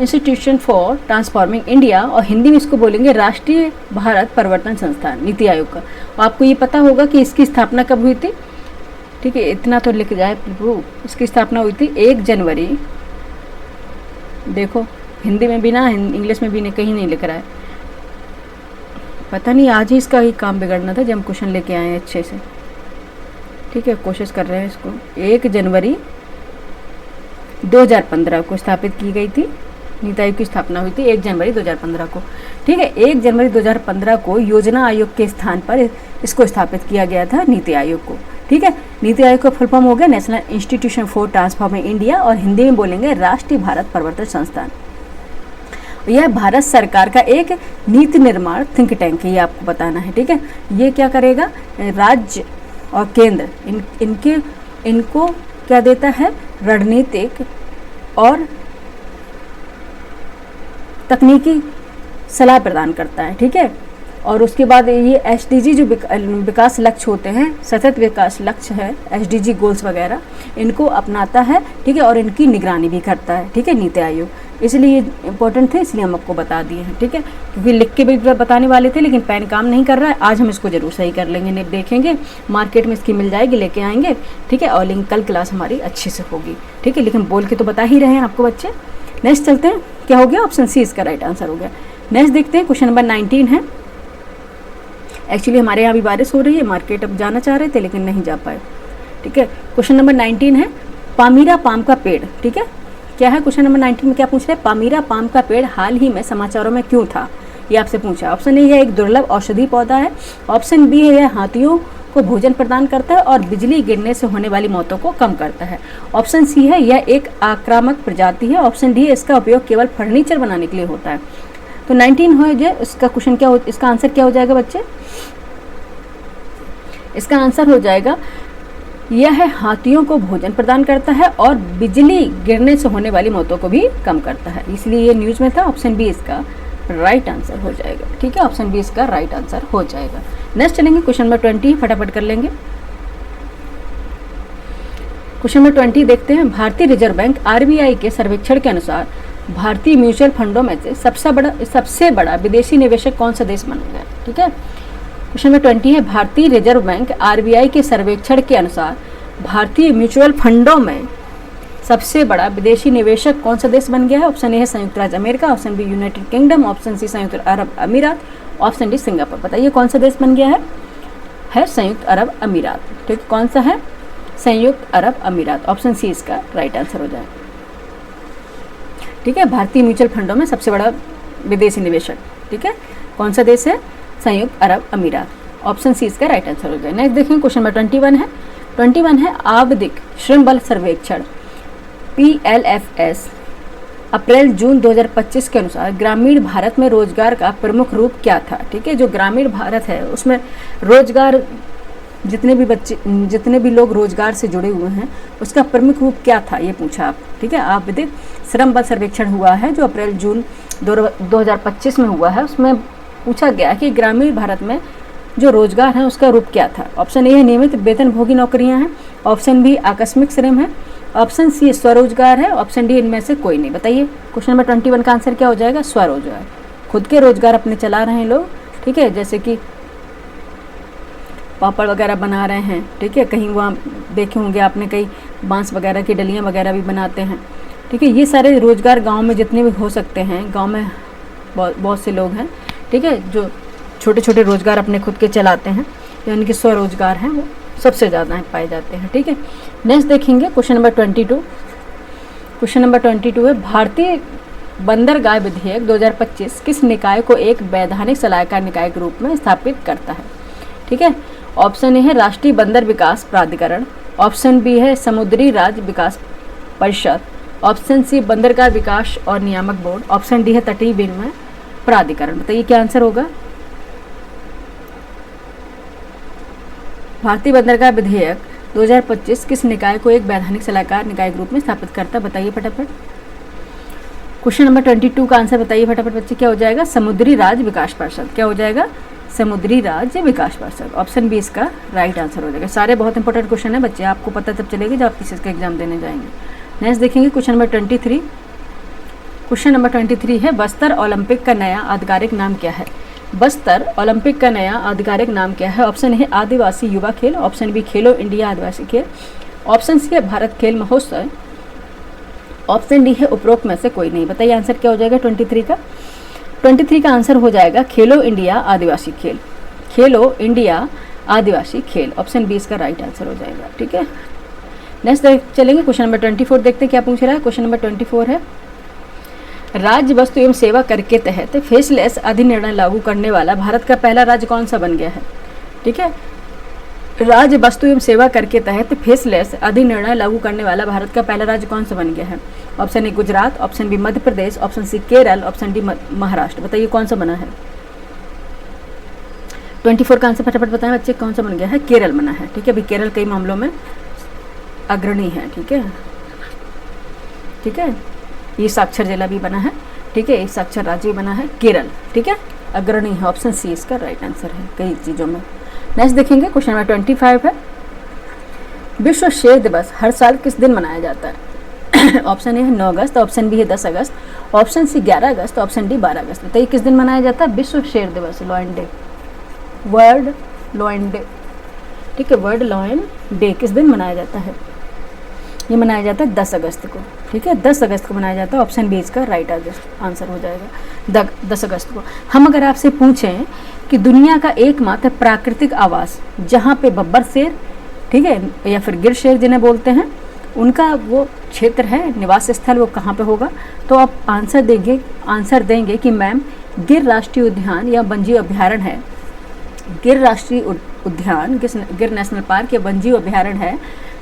institution for transforming India, और हिंदी में इसको बोलेंगे राष्ट्रीय भारत परिवर्तन संस्थान, नीति आयोग का। आपको ये पता होगा कि इसकी स्थापना कब हुई थी, ठीक है, इतना तो लिख जाए प्रभु। इसकी स्थापना हुई थी 1 जनवरी, देखो हिंदी में भी ना, इंग्लिश में भी नहीं, कहीं नहीं लिख रहा है, पता नहीं आज ही इसका ही काम बिगड़ना था जब हम क्वेश्चन लेके आए हैं अच्छे से, ठीक है, कोशिश कर रहे हैं इसको। 1 जनवरी 2015 को स्थापित की गई थी, नीति आयोग की स्थापना हुई थी 1 जनवरी 2015 को, ठीक है। 1 जनवरी 2015 को योजना आयोग के स्थान पर इसको स्थापित किया गया था, नीति आयोग को। ठीक है, नीति आयोग का फुल फॉर्म हो गया national institution for transforming India, और हिंदी में बोलेंगे राष्ट्रीय भारत परिवर्तन संस्थान। यह भारत सरकार का एक नीति निर्माण थिंक टैंक है, ये आपको बताना है। ठीक है, ये क्या करेगा, राज्य और केंद्र इनको क्या देता है, रणनीतिक और तकनीकी सलाह प्रदान करता है। ठीक है, और उसके बाद ये SDG जो विकास लक्ष्य होते हैं, सतत विकास लक्ष्य है, SDG गोल्स वगैरह, इनको अपनाता है। ठीक है, और इनकी निगरानी भी करता है। ठीक है, नीति आयोग, इसलिए ये इंपॉर्टेंट थे, इसलिए हम आपको बता दिए हैं। ठीक है, क्योंकि लिख के भी बताने वाले थे लेकिन पेन काम नहीं कर रहा है। आज हम इसको जरूर सही कर लेंगे, देखेंगे मार्केट में इसकी मिल जाएगी, लेके आएंगे। ठीक है, और लिंक कल क्लास हमारी अच्छे से होगी। ठीक है, लेकिन बोल के तो बता ही रहे हैं आपको बच्चे। नेक्स्ट चलते हैं, क्या हो गया, ऑप्शन सी इसका राइट आंसर हो गया। नेक्स्ट देखते हैं, क्वेश्चन नंबर 19 है। एक्चुअली हमारे यहाँ भी बारिश हो रही है, मार्केट अब जाना चाह रहे थे लेकिन नहीं जा पाए। ठीक है, क्वेश्चन नंबर 19 है, पामीरा पाम का पेड़। ठीक है, क्या है क्वेश्चन नंबर 19 में, क्या पूछ रहे हैं, पामीरा पाम का पेड़ हाल ही में समाचारों में क्यों था, ये आपसे पूछा। ऑप्शन ए यह एक दुर्लभ औषधि पौधा है। ऑप्शन बी है यह हाथियों को भोजन प्रदान करता है और बिजली गिरने से होने वाली मौतों को कम करता है। ऑप्शन सी है यह एक आक्रामक प्रजाति है। ऑप्शन डी है इसका उपयोग केवल फर्नीचर बनाने के लिए होता है। तो 19 हो जाए, इसका क्वेश्चन क्या हो, इसका आंसर क्या हो जाएगा बच्चे, इसका आंसर हो जाएगा यह हाथियों को भोजन प्रदान करता है और बिजली गिरने से होने वाली मौतों को भी कम करता है, इसलिए ये न्यूज़ में था। ऑप्शन बी इसका राइट आंसर हो जाएगा। ठीक है, ऑप्शन बी इसका राइट आंसर हो जाएगा। नेक्स्ट चलेंगे, क्वेश्चन नंबर 20 फटाफट कर लेंगे। क्वेश्चन नंबर 20 देखते हैं, भारतीय रिजर्व बैंक RBI के सर्वेक्षण के अनुसार भारतीय म्यूचुअल फंडों में से सबसे बड़ा विदेशी निवेशक कौन सा देश बन गया। ठीक है, क्वेश्चन नंबर 20 है, भारतीय रिजर्व बैंक RBI के सर्वेक्षण के अनुसार भारतीय म्यूचुअल फंडों में सबसे बड़ा विदेशी निवेशक कौन सा देश बन गया है। ऑप्शन ए है संयुक्त राज्य America, option B united kingdom, option C संयुक्त अरब अमीरात, ऑप्शन डी सिंगापुर। बताइए कौन सा देश बन गया है संयुक्त अरब अमीरात। ठीक है, कौन सा है, संयुक्त अरब अमीरात। ऑप्शन सी इसका राइट आंसर हो जाए। ठीक है, भारतीय म्यूचुअल फंडों में सबसे बड़ा विदेशी निवेशक, ठीक है, कौन सा देश है, संयुक्त अरब अमीरात। ऑप्शन सी इसका राइट आंसर हो जाए। नेक्स्ट देखें, क्वेश्चन नंबर 21 है आवधिक श्रम बल सर्वेक्षण PLFS अप्रैल जून 2025 के अनुसार ग्रामीण भारत में रोजगार का प्रमुख रूप क्या था। ठीक है, जो ग्रामीण भारत है उसमें रोजगार, जितने भी लोग रोजगार से जुड़े हुए हैं उसका प्रमुख रूप क्या था, ये पूछा आप। ठीक है, आवधिक श्रम बल सर्वेक्षण हुआ है जो अप्रैल जून 2025 में हुआ है, उसमें पूछा गया कि ग्रामीण भारत में जो रोजगार है उसका रूप क्या था। ऑप्शन ए है नियमित वेतनभोगी नौकरियां हैं, ऑप्शन बी आकस्मिक श्रम है, ऑप्शन सी स्वरोजगार है, ऑप्शन डी इनमें से कोई नहीं। बताइए क्वेश्चन नंबर 21 का आंसर क्या हो जाएगा, स्वरोजगार। खुद के रोजगार अपने चला रहे हैं लोग। ठीक है, जैसे कि पापड़ वगैरह बना रहे हैं। ठीक है, कहीं वहाँ देखे होंगे आपने, कई बांस वगैरह की डलियाँ वगैरह भी बनाते हैं। ठीक है, ये सारे रोजगार गाँव में जितने भी हो सकते हैं, गाँव में बहुत से लोग हैं। ठीक है, जो छोटे छोटे रोजगार अपने खुद के चलाते हैं, यानी कि स्वरोजगार हैं, वो सबसे ज़्यादा पाए जाते हैं। ठीक है, नेक्स्ट देखेंगे क्वेश्चन नंबर 22। क्वेश्चन नंबर 22 है, भारतीय बंदरगाह विधेयक 2025 किस निकाय को एक वैधानिक सलाहकार निकाय के रूप में स्थापित करता है। ठीक है, ऑप्शन ए है राष्ट्रीय बंदर विकास प्राधिकरण, ऑप्शन बी है समुद्री राज्य विकास परिषद, ऑप्शन सी बंदरगाह विकास और नियामक बोर्ड, ऑप्शन डी है तटीय विनिमय प्राधिकरण। बताइए क्या आंसर होगा। भारतीय बंदरगाह विधेयक 2025 किस निकाय को एक वैधानिक सलाहकार निकाय के रूप में स्थापित करता है, बताइए फटाफट। क्वेश्चन नंबर 22 का आंसर बताइए फटाफट बच्चे, क्या हो जाएगा, समुद्री राज्य विकास परिषद। क्या हो जाएगा, समुद्री राज्य विकास परिषद। ऑप्शन बी इसका राइट आंसर हो जाएगा। सारे बहुत इंपॉर्टेंट क्वेश्चन है बच्चे, आपको पता तब चलेगा जब आप किसी का एग्जाम देने जाएंगे। नेक्स्ट देखेंगे क्वेश्चन नंबर 23। क्वेश्चन नंबर 23 है, बस्तर ओलंपिक का नया आधिकारिक नाम क्या है। बस्तर ओलंपिक का नया आधिकारिक नाम क्या है। ऑप्शन है आदिवासी युवा खेल, ऑप्शन बी खेलो इंडिया आदिवासी खेल, ऑप्शन सी है भारत खेल महोत्सव, ऑप्शन डी है उपरोक्त में से कोई नहीं। बताइए आंसर क्या हो जाएगा 23 का। 23 का आंसर हो जाएगा खेलो इंडिया आदिवासी खेल, खेलो इंडिया आदिवासी खेल। ऑप्शन बी इसका राइट आंसर हो जाएगा। ठीक है, नेक्स्ट चलेंगे क्वेश्चन नंबर 24 देखते हैं क्या पूछ रहा है। क्वेश्चन नंबर 24 है, राज्य वस्तु एवं सेवा कर के तहत फेसलेस अधिनिर्णय लागू करने वाला भारत का पहला राज्य कौन सा बन गया है? ठीक है, राज्य वस्तु एवं सेवा कर के तहत फेसलेस अधिनिर्णय लागू करने वाला भारत का पहला राज्य कौन सा बन गया है? Option A Gujarat, option B Madhya Pradesh, option C Kerala, option D Maharashtra. बताइए कौन सा बना है? 24 का आंसर फटाफट बताएं बच्चे, कौन सा बन गया है? केरल बना है। ठीक है, अभी केरल कई मामलों में अग्रणी है। ठीक है, ठीक है, ये साक्षर जिला भी बना है। ठीक है, ये साक्षर राज्य भी बना है केरल। ठीक है, अग्रणी है। ऑप्शन सी इसका राइट आंसर है कई चीज़ों में। नेक्स्ट देखेंगे, क्वेश्चन नंबर 25 है, विश्व शेर दिवस हर साल किस दिन मनाया जाता है? ऑप्शन ए है 9 अगस्त, ऑप्शन बी है 10 अगस्त, ऑप्शन सी 11 अगस्त, ऑप्शन डी 12 अगस्त। बताइए किस दिन मनाया जाता है विश्व शेर दिवस? Lion day, world lion day. ठीक है, वर्ल्ड लॉयन डे किस दिन मनाया जाता है? ये मनाया जाता है 10 अगस्त को। ठीक है, 10 अगस्त को मनाया जाता है। ऑप्शन बी इसका राइट आंसर हो जाएगा 10 अगस्त को। हम अगर आपसे पूछें कि दुनिया का एकमात्र प्राकृतिक आवास जहाँ पे बब्बर शेर, ठीक है, या फिर गिर शेर जिन्हें बोलते हैं, उनका वो क्षेत्र है, निवास स्थल, वो कहाँ पे होगा? तो आप आंसर देंगे कि मैम गिर राष्ट्रीय उद्यान या वन्यजीव अभ्यारण्य है। गिर राष्ट्रीय उद्यान, गिर नेशनल पार्क या वन्यजीव अभ्यारण्य है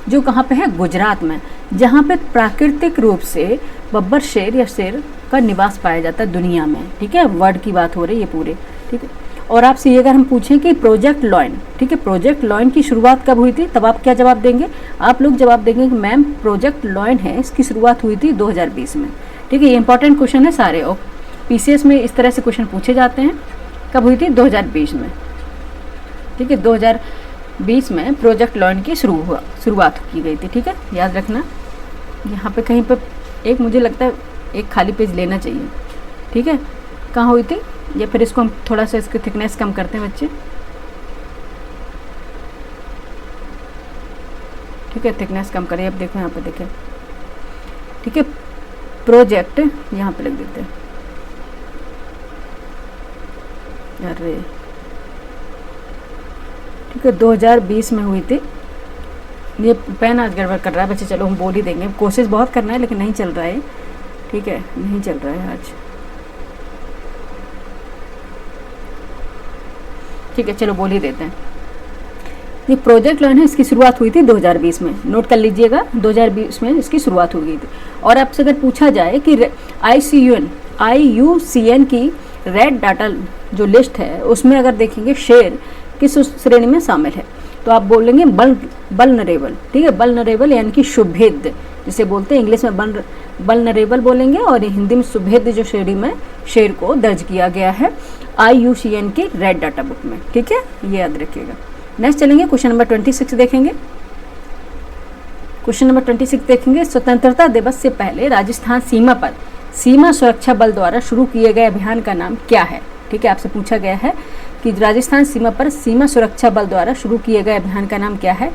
जो कहाँ पे है? गुजरात में, जहाँ पे प्राकृतिक रूप से बब्बर शेर या शेर का निवास पाया जाता है दुनिया में। ठीक है, वर्ल्ड की बात हो रही है पूरे। ठीक है, और आपसे ये अगर हम पूछें कि प्रोजेक्ट लॉयन, ठीक है, प्रोजेक्ट लॉयन की शुरुआत कब हुई थी, तब आप क्या जवाब देंगे? आप लोग जवाब देंगे कि मैम प्रोजेक्ट लॉयन है, इसकी शुरुआत हुई थी 2020 में। ठीक है, ये इंपॉर्टेंट क्वेश्चन है सारे, और पीसीएस में इस तरह से क्वेश्चन पूछे जाते हैं। कब हुई थी? 2020 में। ठीक है, 2020 में प्रोजेक्ट लॉयन की शुरुआत की गई थी। ठीक है, याद रखना। यहाँ पे कहीं पर एक, मुझे लगता है एक खाली पेज लेना चाहिए। ठीक है, कहाँ हुई थी? या फिर इसको हम थोड़ा सा इसकी थिकनेस कम करते हैं बच्चे। ठीक है, थिकनेस कम करें। अब देखो यहाँ पे देखें। ठीक है, प्रोजेक्ट यहाँ पे लिख देते हैं। अरे ठीक है, 2020 में हुई थी। ये पेन आज गड़बड़ कर रहा है बच्चे, चलो हम बोल ही देंगे। कोशिश बहुत करना है लेकिन नहीं चल रहा है। ठीक है, नहीं चल रहा है आज। ठीक है, चलो बोल ही देते हैं। ये प्रोजेक्ट लॉयन है, इसकी शुरुआत हुई थी 2020 में। नोट कर लीजिएगा, 2020 में इसकी शुरुआत हो गई थी। और आपसे अगर पूछा जाए कि IUCN की रेड डाटा जो लिस्ट है, उसमें अगर देखेंगे शेर किस श्रेणी में शामिल है, तो आप बोलेंगे वल्नरेबल। ठीक है, वल्नरेबल यानी कि शुभेद्य जिसे बोलते हैं, इंग्लिश में वल्नरेबल बोलेंगे, और हिंदी में शुभेद्य जो श्रेणी में शेर को दर्ज किया गया है IUCN की रेड डाटा बुक में। ठीक है, ये याद रखिएगा। नेक्स्ट चलेंगे, क्वेश्चन नंबर 26 देखेंगे। क्वेश्चन नंबर 26 देखेंगे, स्वतंत्रता दिवस से पहले राजस्थान सीमा पर सीमा सुरक्षा बल द्वारा शुरू किए गए अभियान का नाम क्या है? ठीक है, आपसे पूछा गया है कि राजस्थान सीमा पर सीमा सुरक्षा बल द्वारा शुरू किए गए अभियान का नाम क्या है?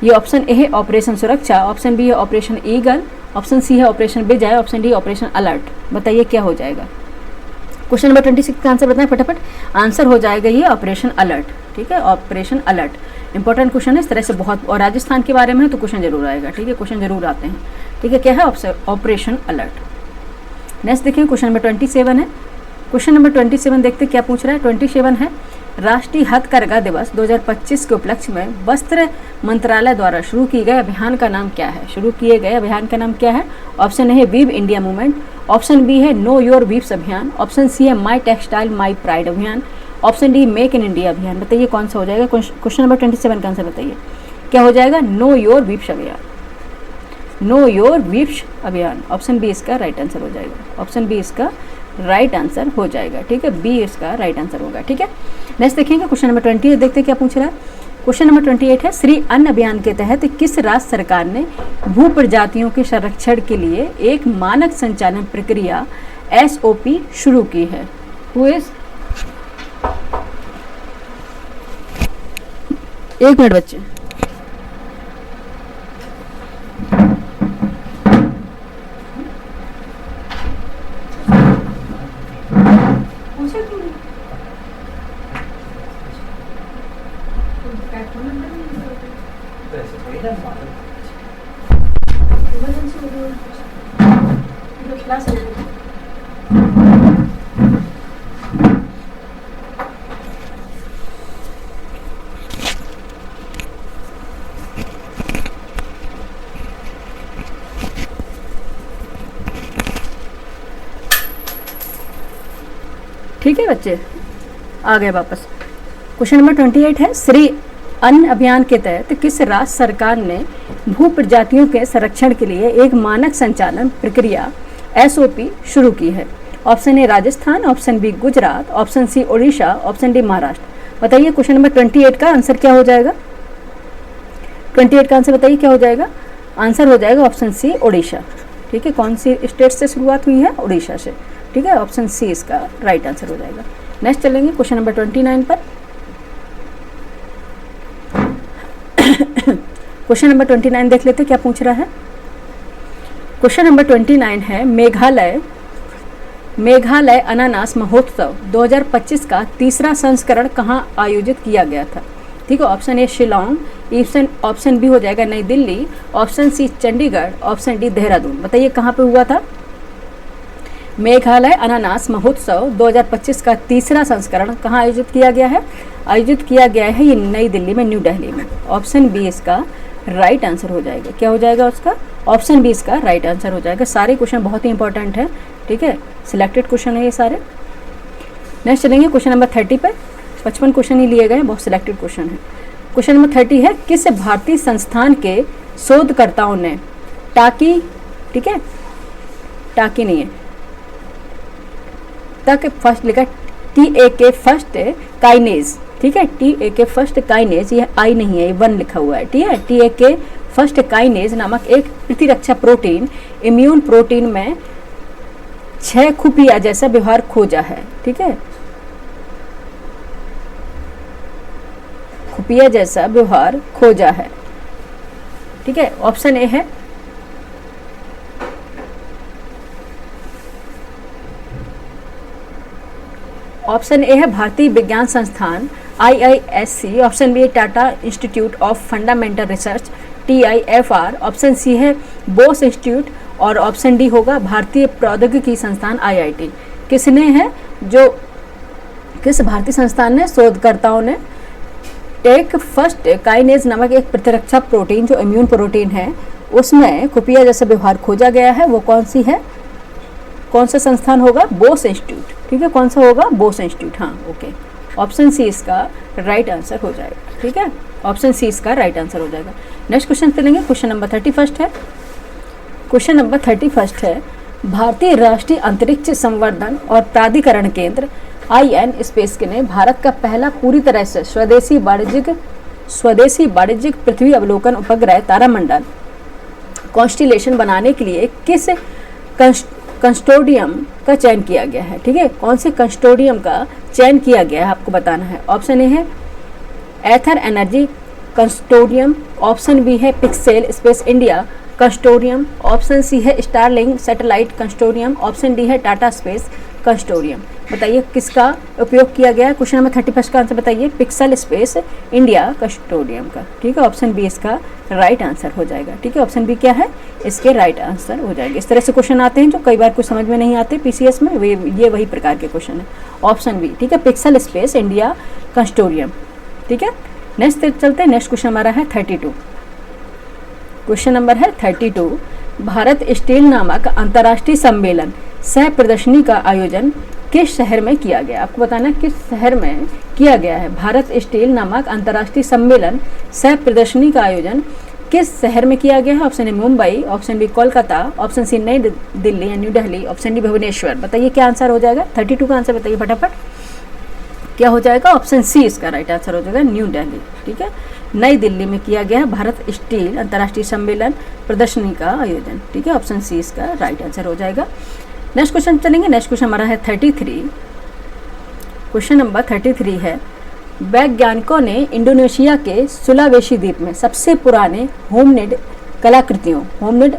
ये ऑप्शन ए है ऑपरेशन सुरक्षा, ऑप्शन बी है ऑपरेशन ईगल, ऑप्शन सी है ऑपरेशन विजय, ऑप्शन डी ऑपरेशन अलर्ट। बताइए क्या हो जाएगा? क्वेश्चन नंबर 26 का आंसर बताएं फटाफट। आंसर हो जाएगा ये ऑपरेशन अलर्ट। ठीक है, ऑपरेशन अलर्ट इंपॉर्टेंट क्वेश्चन है इस तरह से बहुत, और राजस्थान के बारे में है तो क्वेश्चन जरूर आएगा। ठीक है, क्वेश्चन जरूर आते हैं। ठीक है, क्या है? Operation alert. नेक्स्ट देखिए, क्वेश्चन नंबर 27 है। क्वेश्चन नंबर 27 देखते क्या पूछ रहा है। 27 है, राष्ट्रीय हथकरघा दिवस 2025 के उपलक्ष्य में वस्त्र मंत्रालय द्वारा शुरू किए गए अभियान का नाम क्या है? शुरू किए गए अभियान का नाम क्या है? ऑप्शन ए है weave India movement, option B है नो योर वीव्स अभियान, ऑप्शन सी है माई टेक्सटाइल माई प्राइड अभियान, option D make in India अभियान। बताइए कौन सा हो जाएगा? क्वेश्चन नंबर 27 का आंसर बताइए क्या हो जाएगा? नो योर वीव्स अभियान। नो योर वीव्स अभियान, ऑप्शन बी इसका राइट आंसर हो जाएगा। ऑप्शन बी इसका राइट आंसर हो जाएगा। ठीक है, बी इसका राइट आंसर होगा। ठीक है, नेक्स्ट देखेंगे क्वेश्चन नंबर 28 देखते हैं क्या पूछ रहा है। क्वेश्चन नंबर 28 है, श्री अन्न अभियान के तहत किस राज्य सरकार ने भू प्रजातियों के संरक्षण के लिए एक मानक संचालन प्रक्रिया SOP शुरू की है? Who is? एक मिनट बच्चे। ठीक है बच्चे, आ गए वापस। क्वेश्चन नंबर 28 है, श्री अन्न अभियान के तहत किस राज्य सरकार ने भू प्रजातियों के संरक्षण के लिए एक मानक संचालन प्रक्रिया SOP शुरू की है? Option A Rajasthan, option B Gujarat, option C Odisha, option D Maharashtra. बताइए क्वेश्चन नंबर 28 का आंसर क्या हो जाएगा? 28 का आंसर बताइए क्या हो जाएगा? आंसर हो जाएगा ऑप्शन सी ओडिशा। ठीक है, कौन सी स्टेट से शुरुआत हुई है? ओडिशा से। ठीक है, ऑप्शन सी इसका राइट आंसर हो जाएगा। नेक्स्ट चलेंगे क्वेश्चन नंबर 29 पर। क्वेश्चन नंबर 29 देख लेते क्या पूछ रहा है। क्वेश्चन नंबर 29 है, मेघालय अनानास महोत्सव 2025 का तीसरा संस्करण कहाँ आयोजित किया गया था? ठीक है, option A Shillong, option B हो जाएगा Nai Delhi, option C Chandigarh, option D Dehradun. बताइए कहाँ पे हुआ था? मेघालय अनानास महोत्सव 2025 का तीसरा संस्करण कहाँ आयोजित किया गया है? आयोजित किया गया है ये नई दिल्ली में, न्यू दिल्ली में। ऑप्शन बी इसका राइट आंसर हो जाएगा। क्या हो जाएगा उसका? ऑप्शन बी इसका राइट आंसर हो जाएगा। सारे क्वेश्चन बहुत ही इंपॉर्टेंट है। ठीक है, सिलेक्टेड क्वेश्चन है ये सारे। नेक्स्ट चलेंगे क्वेश्चन नंबर 30 पे। 55 क्वेश्चन ही लिए गए, बहुत सिलेक्टेड क्वेश्चन है। क्वेश्चन नंबर 30 है, किस भारतीय संस्थान के शोधकर्ताओं ने टाकी, ठीक है टाकी नहीं है, तक फर्स्ट लिखा TAK फर्स्ट काइनेज। ठीक है, TAK फर्स्ट काइनेज, ये आई नहीं है, ये 1 लिखा हुआ है। ठीक है, TAK फर्स्ट काइनेज नामक एक प्रतिरक्षा प्रोटीन इम्यून प्रोटीन में 6 खुफिया जैसा व्यवहार खोजा है। ठीक है, खुफिया जैसा व्यवहार खोजा है। ठीक है, ऑप्शन ए है ऑप्शन ए है भारतीय विज्ञान संस्थान IISc, ऑप्शन बी है Tata institute of fundamental research TIFR, option C है बोस इंस्टीट्यूट और ऑप्शन डी होगा भारतीय प्रौद्योगिकी संस्थान IIT। किसने है जो किस भारतीय संस्थान ने शोधकर्ताओं ने टेक फर्स्ट काइनेज नामक एक प्रतिरक्षा प्रोटीन जो इम्यून प्रोटीन है उसमें खुफिया जैसा व्यवहार खोजा गया है, वो कौन सी है? कौन सा संस्थान होगा? बोस इंस्टीट्यूट। ठीक है, कौन सा होगा? बोस इंस्टीट्यूट। हाँ, ओके, ऑप्शन सी इसका राइट आंसर हो जाएगा। ठीक है, ऑप्शन सी इसका राइट आंसर हो जाएगा। नेक्स्ट क्वेश्चन चलेंगे, क्वेश्चन नंबर 31 है। क्वेश्चन नंबर 31 है, भारतीय राष्ट्रीय अंतरिक्ष संवर्धन और प्राधिकरण केंद्र IN स्पेस ने भारत का पहला पूरी तरह से स्वदेशी वाणिज्यिक पृथ्वी अवलोकन उपग्रह तारामंडल कॉन्स्टिलेशन बनाने के लिए किस कंस्टोडियम का चयन किया गया है? ठीक है, कौन से कंस्टोडियम का चयन किया गया है आपको बताना है। ऑप्शन ए है Ather energy consortium, option B है Pixxel space India consortium, option C है Starlink satellite consortium, option D है टाटा स्पेस कंस्टोडियम। बताइए किसका उपयोग किया गया है? क्वेश्चन नंबर 31 का आंसर बताइए। पिक्सेल स्पेस इंडिया कंस्टोडियम का। ठीक है, ऑप्शन बी इसका राइट आंसर हो जाएगा। ठीक है, ऑप्शन बी क्या है? इसके राइट आंसर हो जाएगा। इस तरह से क्वेश्चन आते हैं जो कई बार कुछ समझ में नहीं आते PCS में, ये वही प्रकार के क्वेश्चन है। ऑप्शन बी, ठीक है, पिक्सेल स्पेस इंडिया कंस्टोडियम। ठीक है, नेक्स्ट चलते हैं। नेक्स्ट क्वेश्चन हमारा है 32। क्वेश्चन नंबर है 32, भारत स्टील नामक अंतर्राष्ट्रीय सम्मेलन सह प्रदर्शनी का आयोजन किस शहर में किया गया? आपको बताना किस शहर में किया गया है। भारत स्टील नामक अंतर्राष्ट्रीय सम्मेलन सह प्रदर्शनी का आयोजन किस शहर में किया गया है? Option A Mumbai, option B Kolkata, option C Nai Delhi या new Delhi, option D Bhubaneswar. बताइए क्या आंसर हो जाएगा? 32 का आंसर बताइए फटाफट, क्या हो जाएगा? ऑप्शन सी इसका राइट आंसर हो जाएगा, न्यू दिल्ली। ठीक है, नई दिल्ली में किया गया है भारत स्टील अंतर्राष्ट्रीय सम्मेलन प्रदर्शनी का आयोजन। ठीक है, ऑप्शन सी इसका राइट आंसर हो जाएगा। नेक्स्ट क्वेश्चन चलेंगे। नेक्स्ट क्वेश्चन हमारा है 33। क्वेश्चन नंबर 33 है, वैज्ञानिकों ने इंडोनेशिया के सुलावेशी द्वीप में सबसे पुराने होमनिड कलाकृतियों, होमनिड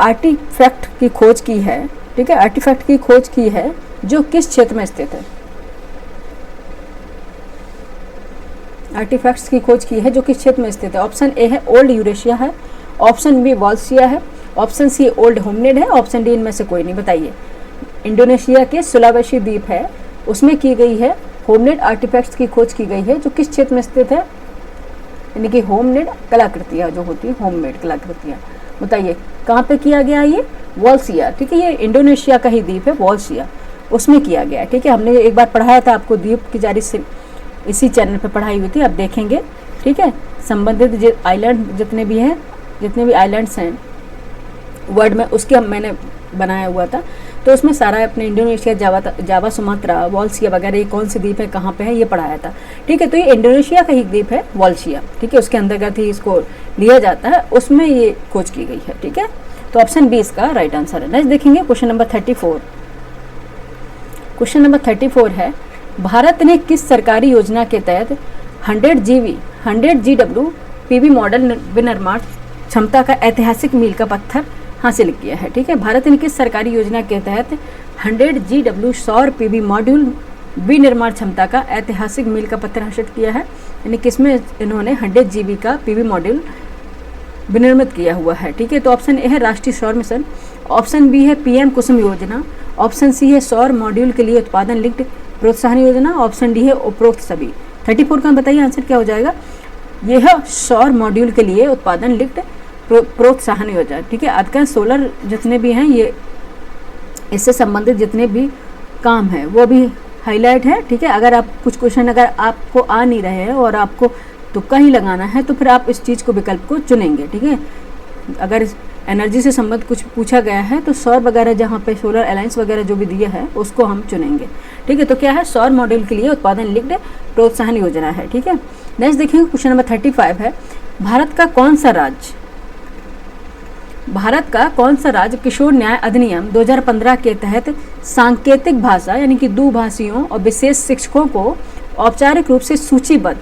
आर्टिफैक्ट की खोज की है। ठीक है, आर्टिफैक्ट की खोज की है जो किस क्षेत्र में स्थित है? आर्टिफैक्ट्स की खोज की है जो किस क्षेत्र में स्थित है? ऑप्शन ए है ओल्ड यूरेशिया है, ऑप्शन बी वॉल्सिया है, ऑप्शन सी ओल्ड होमनिड है, ऑप्शन डी इनमें से कोई नहीं। बताइए, इंडोनेशिया के सुलावेशी द्वीप है उसमें की गई है होमनिड आर्टिफैक्ट्स की खोज की गई है जो किस क्षेत्र में स्थित है? यानी कि होमनिड कलाकृतियाँ जो होती है, होममेड कलाकृतियाँ। बताइए कहाँ पे किया गया ये? वॉल्सिया। ठीक है, ये इंडोनेशिया का ही द्वीप है वॉल्सिया। उसमें किया गया। ठीक है, हमने एक बार पढ़ाया था आपको द्वीप की जारी से, इसी चैनल पे पढ़ाई हुई थी, आप देखेंगे। ठीक है, संबंधित आइलैंड जितने भी आइलैंड्स हैं वर्ल्ड में, उसके मैंने बनाया हुआ था। तो उसमें सारा अपने इंडोनेशिया, जावा, सुमात्रा, वॉल्सिया वगैरह ये कौन से द्वीप है, कहाँ पे है, ये पढ़ाया था। ठीक है, तो ये इंडोनेशिया का ही द्वीप है वॉल्सिया। ठीक है, उसके अंतर्गत ही इसको लिया जाता है, उसमें ये खोज की गई है। ठीक है, तो ऑप्शन बी इसका राइट आंसर है। नेक्स्ट देखेंगे क्वेश्चन नंबर 34। क्वेश्चन नंबर 34 है, भारत ने किस सरकारी योजना के तहत 100 GW PV मॉडल विनिर्माण क्षमता का ऐतिहासिक मील का पत्थर हासिल किया है? ठीक है, भारत ने किस सरकारी योजना के तहत 100 GW सौर PV मॉड्यूल विनिर्माण क्षमता का ऐतिहासिक मील का पत्थर हासिल किया है? यानी किसमें इन्होंने 100 GB का PV मॉड्यूल विनिर्मित किया हुआ है? ठीक है, तो ऑप्शन ए है राष्ट्रीय सौर मिशन, ऑप्शन बी है PM कुसुम योजना, ऑप्शन सी है सौर मॉड्यूल के लिए उत्पादन लिंक्ड प्रोत्साहन योजना, ऑप्शन डी है उपरोक्त सभी। 34 का बताइए आंसर क्या हो जाएगा? यह है सौर मॉड्यूल के लिए उत्पादन लिंक्ड प्रोत्साहन योजना। ठीक है, अधिकांश सोलर जितने भी हैं, ये इससे संबंधित जितने भी काम है वो भी हाईलाइट है। ठीक है, अगर आप कुछ क्वेश्चन अगर आपको आ नहीं रहे हैं और आपको तुक्का ही लगाना है तो फिर आप इस चीज़ को विकल्प को चुनेंगे। ठीक है, अगर एनर्जी से संबंधित कुछ पूछा गया है तो सौर वगैरह जहाँ पे सोलर अलायंस वगैरह जो भी दिया है उसको हम चुनेंगे। ठीक है, तो क्या है? सौर मॉड्यूल के लिए उत्पादन लिंक्ड प्रोत्साहन योजना है। ठीक है, नेक्स्ट देखेंगे क्वेश्चन नंबर 35 है, भारत का कौन सा राज्य किशोर न्याय अधिनियम 2015 के तहत सांकेतिक भाषा यानी कि दुभाषियों और विशेष शिक्षकों को औपचारिक रूप से सूचीबद्ध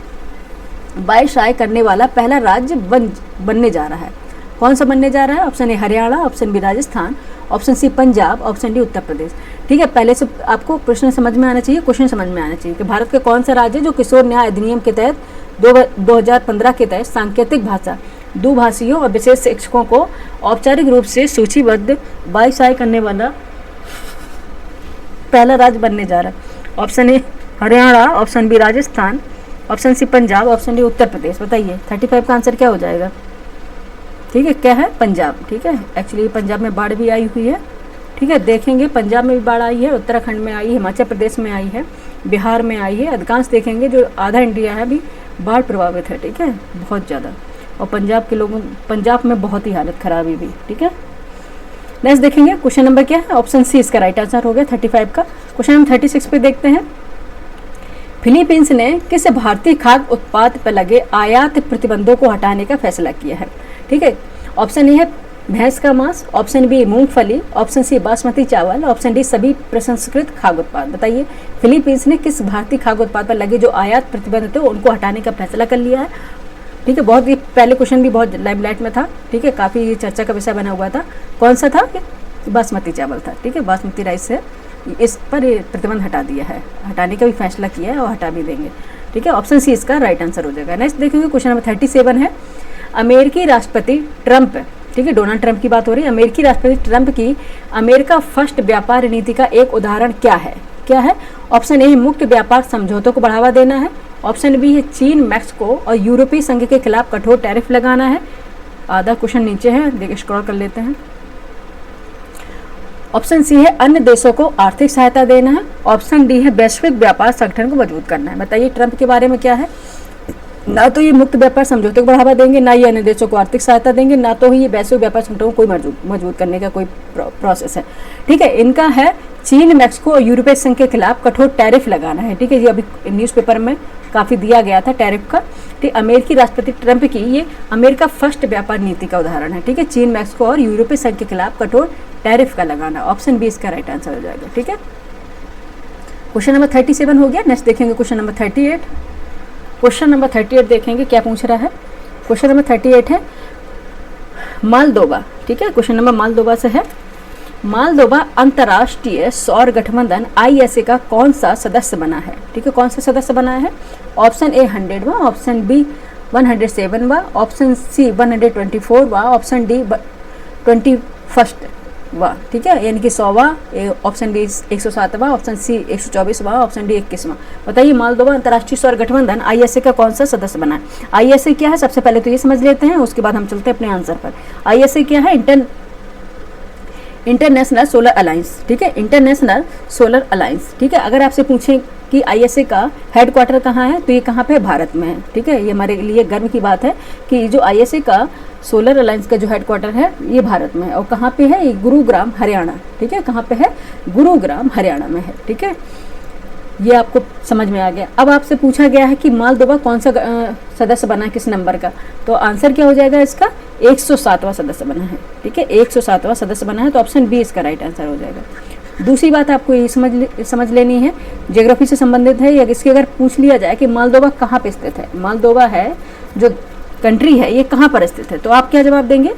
शाये करने वाला पहला राज्य बनने जा रहा है? कौन सा बनने जा रहा है? Option A Haryana, option B Rajasthan, option C Punjab, option D Uttar Pradesh. ठीक है, पहले से आपको प्रश्न समझ में आना चाहिए, क्वेश्चन समझ में आना चाहिए कि भारत का कौन सा राज्य जो किशोर न्याय अधिनियम के तहत 2015 के तहत सांकेतिक भाषा दुभाषियों और विशेष शिक्षकों को औपचारिक रूप से सूचीबद्ध शाये करने वाला पहला राज्य बनने जा रहा है? Option A Haryana, option B Rajasthan, option C Punjab, option D Uttar Pradesh. बताइए 35 का आंसर क्या हो जाएगा? ठीक है, क्या है? पंजाब। ठीक है, एक्चुअली पंजाब में बाढ़ भी आई हुई है। ठीक है, देखेंगे पंजाब में भी बाढ़ आई है, उत्तराखंड में आई है, हिमाचल प्रदेश में आई है, बिहार में आई है, अधिकांश देखेंगे जो आधा इंडिया है अभी बाढ़ प्रभावित है। ठीक है, बहुत ज़्यादा, और पंजाब में बहुत ही हालत खराब है भी। ठीक है, नेक्स्ट देखेंगे क्वेश्चन नंबर क्या है? ऑप्शन सी इसका राइट आंसर हो गया 35 का। क्वेश्चन नंबर 36 पे देखते हैं, फिलीपींस ने किस भारतीय खाद्य उत्पाद पर लगे आयात प्रतिबंधों को हटाने का फैसला किया है? ठीक है, ऑप्शन ए है भैंस का मांस, ऑप्शन बी मूंगफली, ऑप्शन सी बासमती चावल, ऑप्शन डी सभी प्रसंस्कृत खाद्य उत्पाद। बताइए फिलीपींस ने किस भारतीय खाद्य उत्पाद पर लगे जो आयात प्रतिबंध थे उनको हटाने का फैसला कर लिया है? ठीक है, बहुत ही पहले क्वेश्चन भी बहुत लाइमलाइट में था। ठीक है, काफ़ी चर्चा का विषय बना हुआ था। कौन सा था? बासमती चावल था। ठीक है, बासमती राइस से इस पर प्रतिबंध हटा दिया है, हटाने का भी फैसला किया है और हटा भी देंगे। ठीक है, ऑप्शन सी इसका राइट आंसर हो जाएगा। नेक्स्ट देखेंगे क्वेश्चन नंबर 37 है, अमेरिकी राष्ट्रपति ट्रंप, ठीक है डोनाल्ड ट्रंप की बात हो रही है, अमेरिकी राष्ट्रपति ट्रंप की अमेरिका फर्स्ट व्यापार नीति का एक उदाहरण क्या है? क्या है? ऑप्शन ए मुक्त व्यापार समझौतों को बढ़ावा देना है, ऑप्शन बी है चीन, मैक्सिको और यूरोपीय संघ के खिलाफ कठोर टैरिफ लगाना है। आधा क्वेश्चन नीचे है, देखिए स्क्रॉल कर लेते हैं। ऑप्शन सी है अन्य देशों को आर्थिक सहायता देना है, ऑप्शन डी है वैश्विक व्यापार संगठन को मजबूत करना है। बताइए ट्रंप के बारे में क्या है? ना तो ये मुक्त व्यापार समझौते को बढ़ावा देंगे, ना ये अन्य देशों को आर्थिक सहायता देंगे, ना तो ही ये वैश्विक व्यापार संगठनों को कोई मजबूत करने का कोई प्रोसेस है। ठीक है, इनका है चीन, मैक्सिको और यूरोपीय संघ के खिलाफ कठोर टैरिफ लगाना है। ठीक है, ये अभी न्यूज़पेपर में काफ़ी दिया गया था टैरिफ का। ठीक, अमेरिकी राष्ट्रपति ट्रंप की ये अमेरिका फर्स्ट व्यापार नीति का उदाहरण है। ठीक है, चीन, मैक्सिको और यूरोपीय संघ के खिलाफ कठोर टैरिफ का लगाना, ऑप्शन बी इसका राइट आंसर हो जाएगा। ठीक है, क्वेश्चन नंबर 37 हो गया। नेक्स्ट देखेंगे क्वेश्चन नंबर 38। क्वेश्चन नंबर 38 देखेंगे क्या पूछ रहा है। क्वेश्चन नंबर 38 है मालदोवा। ठीक है, क्वेश्चन नंबर मालदोवा से है, मालदोवा अंतर्राष्ट्रीय सौर गठबंधन ISA का कौन सा सदस्य बना है? ठीक है, कौन सा सदस्य बना है? ऑप्शन ए 100वां, ऑप्शन बी 107वां, ऑप्शन सी 124वां, ऑप्शन डी 21वां। ठीक है, यानी कि 100वां, ऑप्शन बी 107वां, ऑप्शन सी 124वां, ऑप्शन डी 21वां। बताइए मालदोवा अंतर्राष्ट्रीय सौर गठबंधन ISA का कौन सा सदस्य बना है? ISA क्या है सबसे पहले तो ये समझ लेते हैं, उसके बाद हम चलते हैं अपने आंसर पर। ISA क्या है? इंटरनेशनल सोलर अलायंस, ठीक है, इंटरनेशनल सोलर अलायंस, ठीक है। अगर आपसे पूछें कि आईएसए का हेडक्वार्टर कहाँ है, तो ये कहाँ पे है, भारत में है, ठीक है। ये हमारे लिए गर्व की बात है कि जो आईएसए का सोलर अलायंस का जो हेडक्वार्टर है ये भारत में है। और कहाँ पे है, ये गुरुग्राम हरियाणा, ठीक है, कहाँ पे है, गुरुग्राम हरियाणा में है, ठीक है। ये आपको समझ में आ गया। अब आपसे पूछा गया है कि मालदोवा कौन सा सदस्य बना है, किस नंबर का, तो आंसर क्या हो जाएगा इसका, 107वां सदस्य बना है, ठीक है, 107वां सदस्य बना है, तो ऑप्शन बी इसका राइट आंसर हो जाएगा। दूसरी बात आपको ये समझ लेनी है, ज्योग्राफी से संबंधित है, या इसकी अगर पूछ लिया जाए कि मालदोवा कहाँ पे स्थित है, मालदोवा है जो कंट्री है ये कहाँ पर स्थित है, तो आप क्या जवाब देंगे,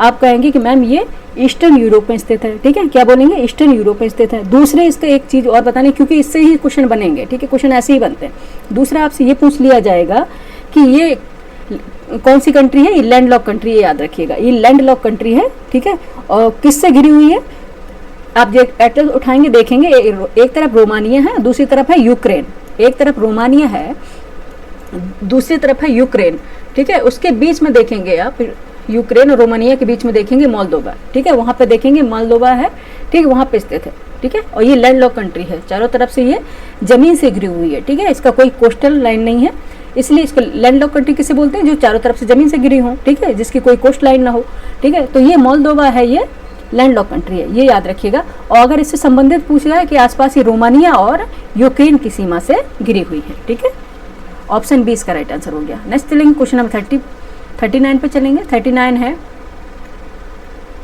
आप कहेंगे कि मैम ये ईस्टर्न यूरोप में स्थित है, ठीक है, क्या बोलेंगे, ईस्टर्न यूरोप में स्थित है। दूसरे इसका एक चीज़ और बताने, क्योंकि इससे ही क्वेश्चन बनेंगे, ठीक है, क्वेश्चन ऐसे ही बनते हैं। दूसरा आपसे ये पूछ लिया जाएगा कि ये कौन सी कंट्री है, ये लैंड लॉक कंट्री है, याद रखिएगा, ये लैंड लॉक कंट्री है, ठीक है, और किससे घिरी हुई है, आप जो एटल उठाएंगे देखेंगे, एक तरफ रोमानिया है, दूसरी तरफ है यूक्रेन, एक तरफ रोमानिया है, दूसरी तरफ है यूक्रेन, ठीक है, उसके बीच में देखेंगे आप, यूक्रेन और रोमानिया के बीच में देखेंगे मोल्दोवा, ठीक है, वहाँ पे देखेंगे मोल्दोवा है, ठीक है, वहाँ पे स्थित है, ठीक है, और ये लैंड लॉक कंट्री है, चारों तरफ से ये जमीन से घिरी हुई है, ठीक है, इसका कोई कोस्टल लाइन नहीं है, इसलिए इसको लैंड लॉक कंट्री किसे बोलते हैं, जो चारों तरफ से जमीन से घिरी हो, ठीक है, जिसकी कोई कोस्ट लाइन ना हो, ठीक है, तो ये मोल्दोवा है, ये लैंड लॉक कंट्री है, ये याद रखिएगा। और अगर इससे संबंधित पूछ रहा है कि आसपास ये रोमानिया और यूक्रेन की सीमा से घिरी हुई है, ठीक है, ऑप्शन बी इसका राइट आंसर हो गया। नेक्स्ट चलेंगे क्वेश्चन नंबर 39 पे चलेंगे। 39 है,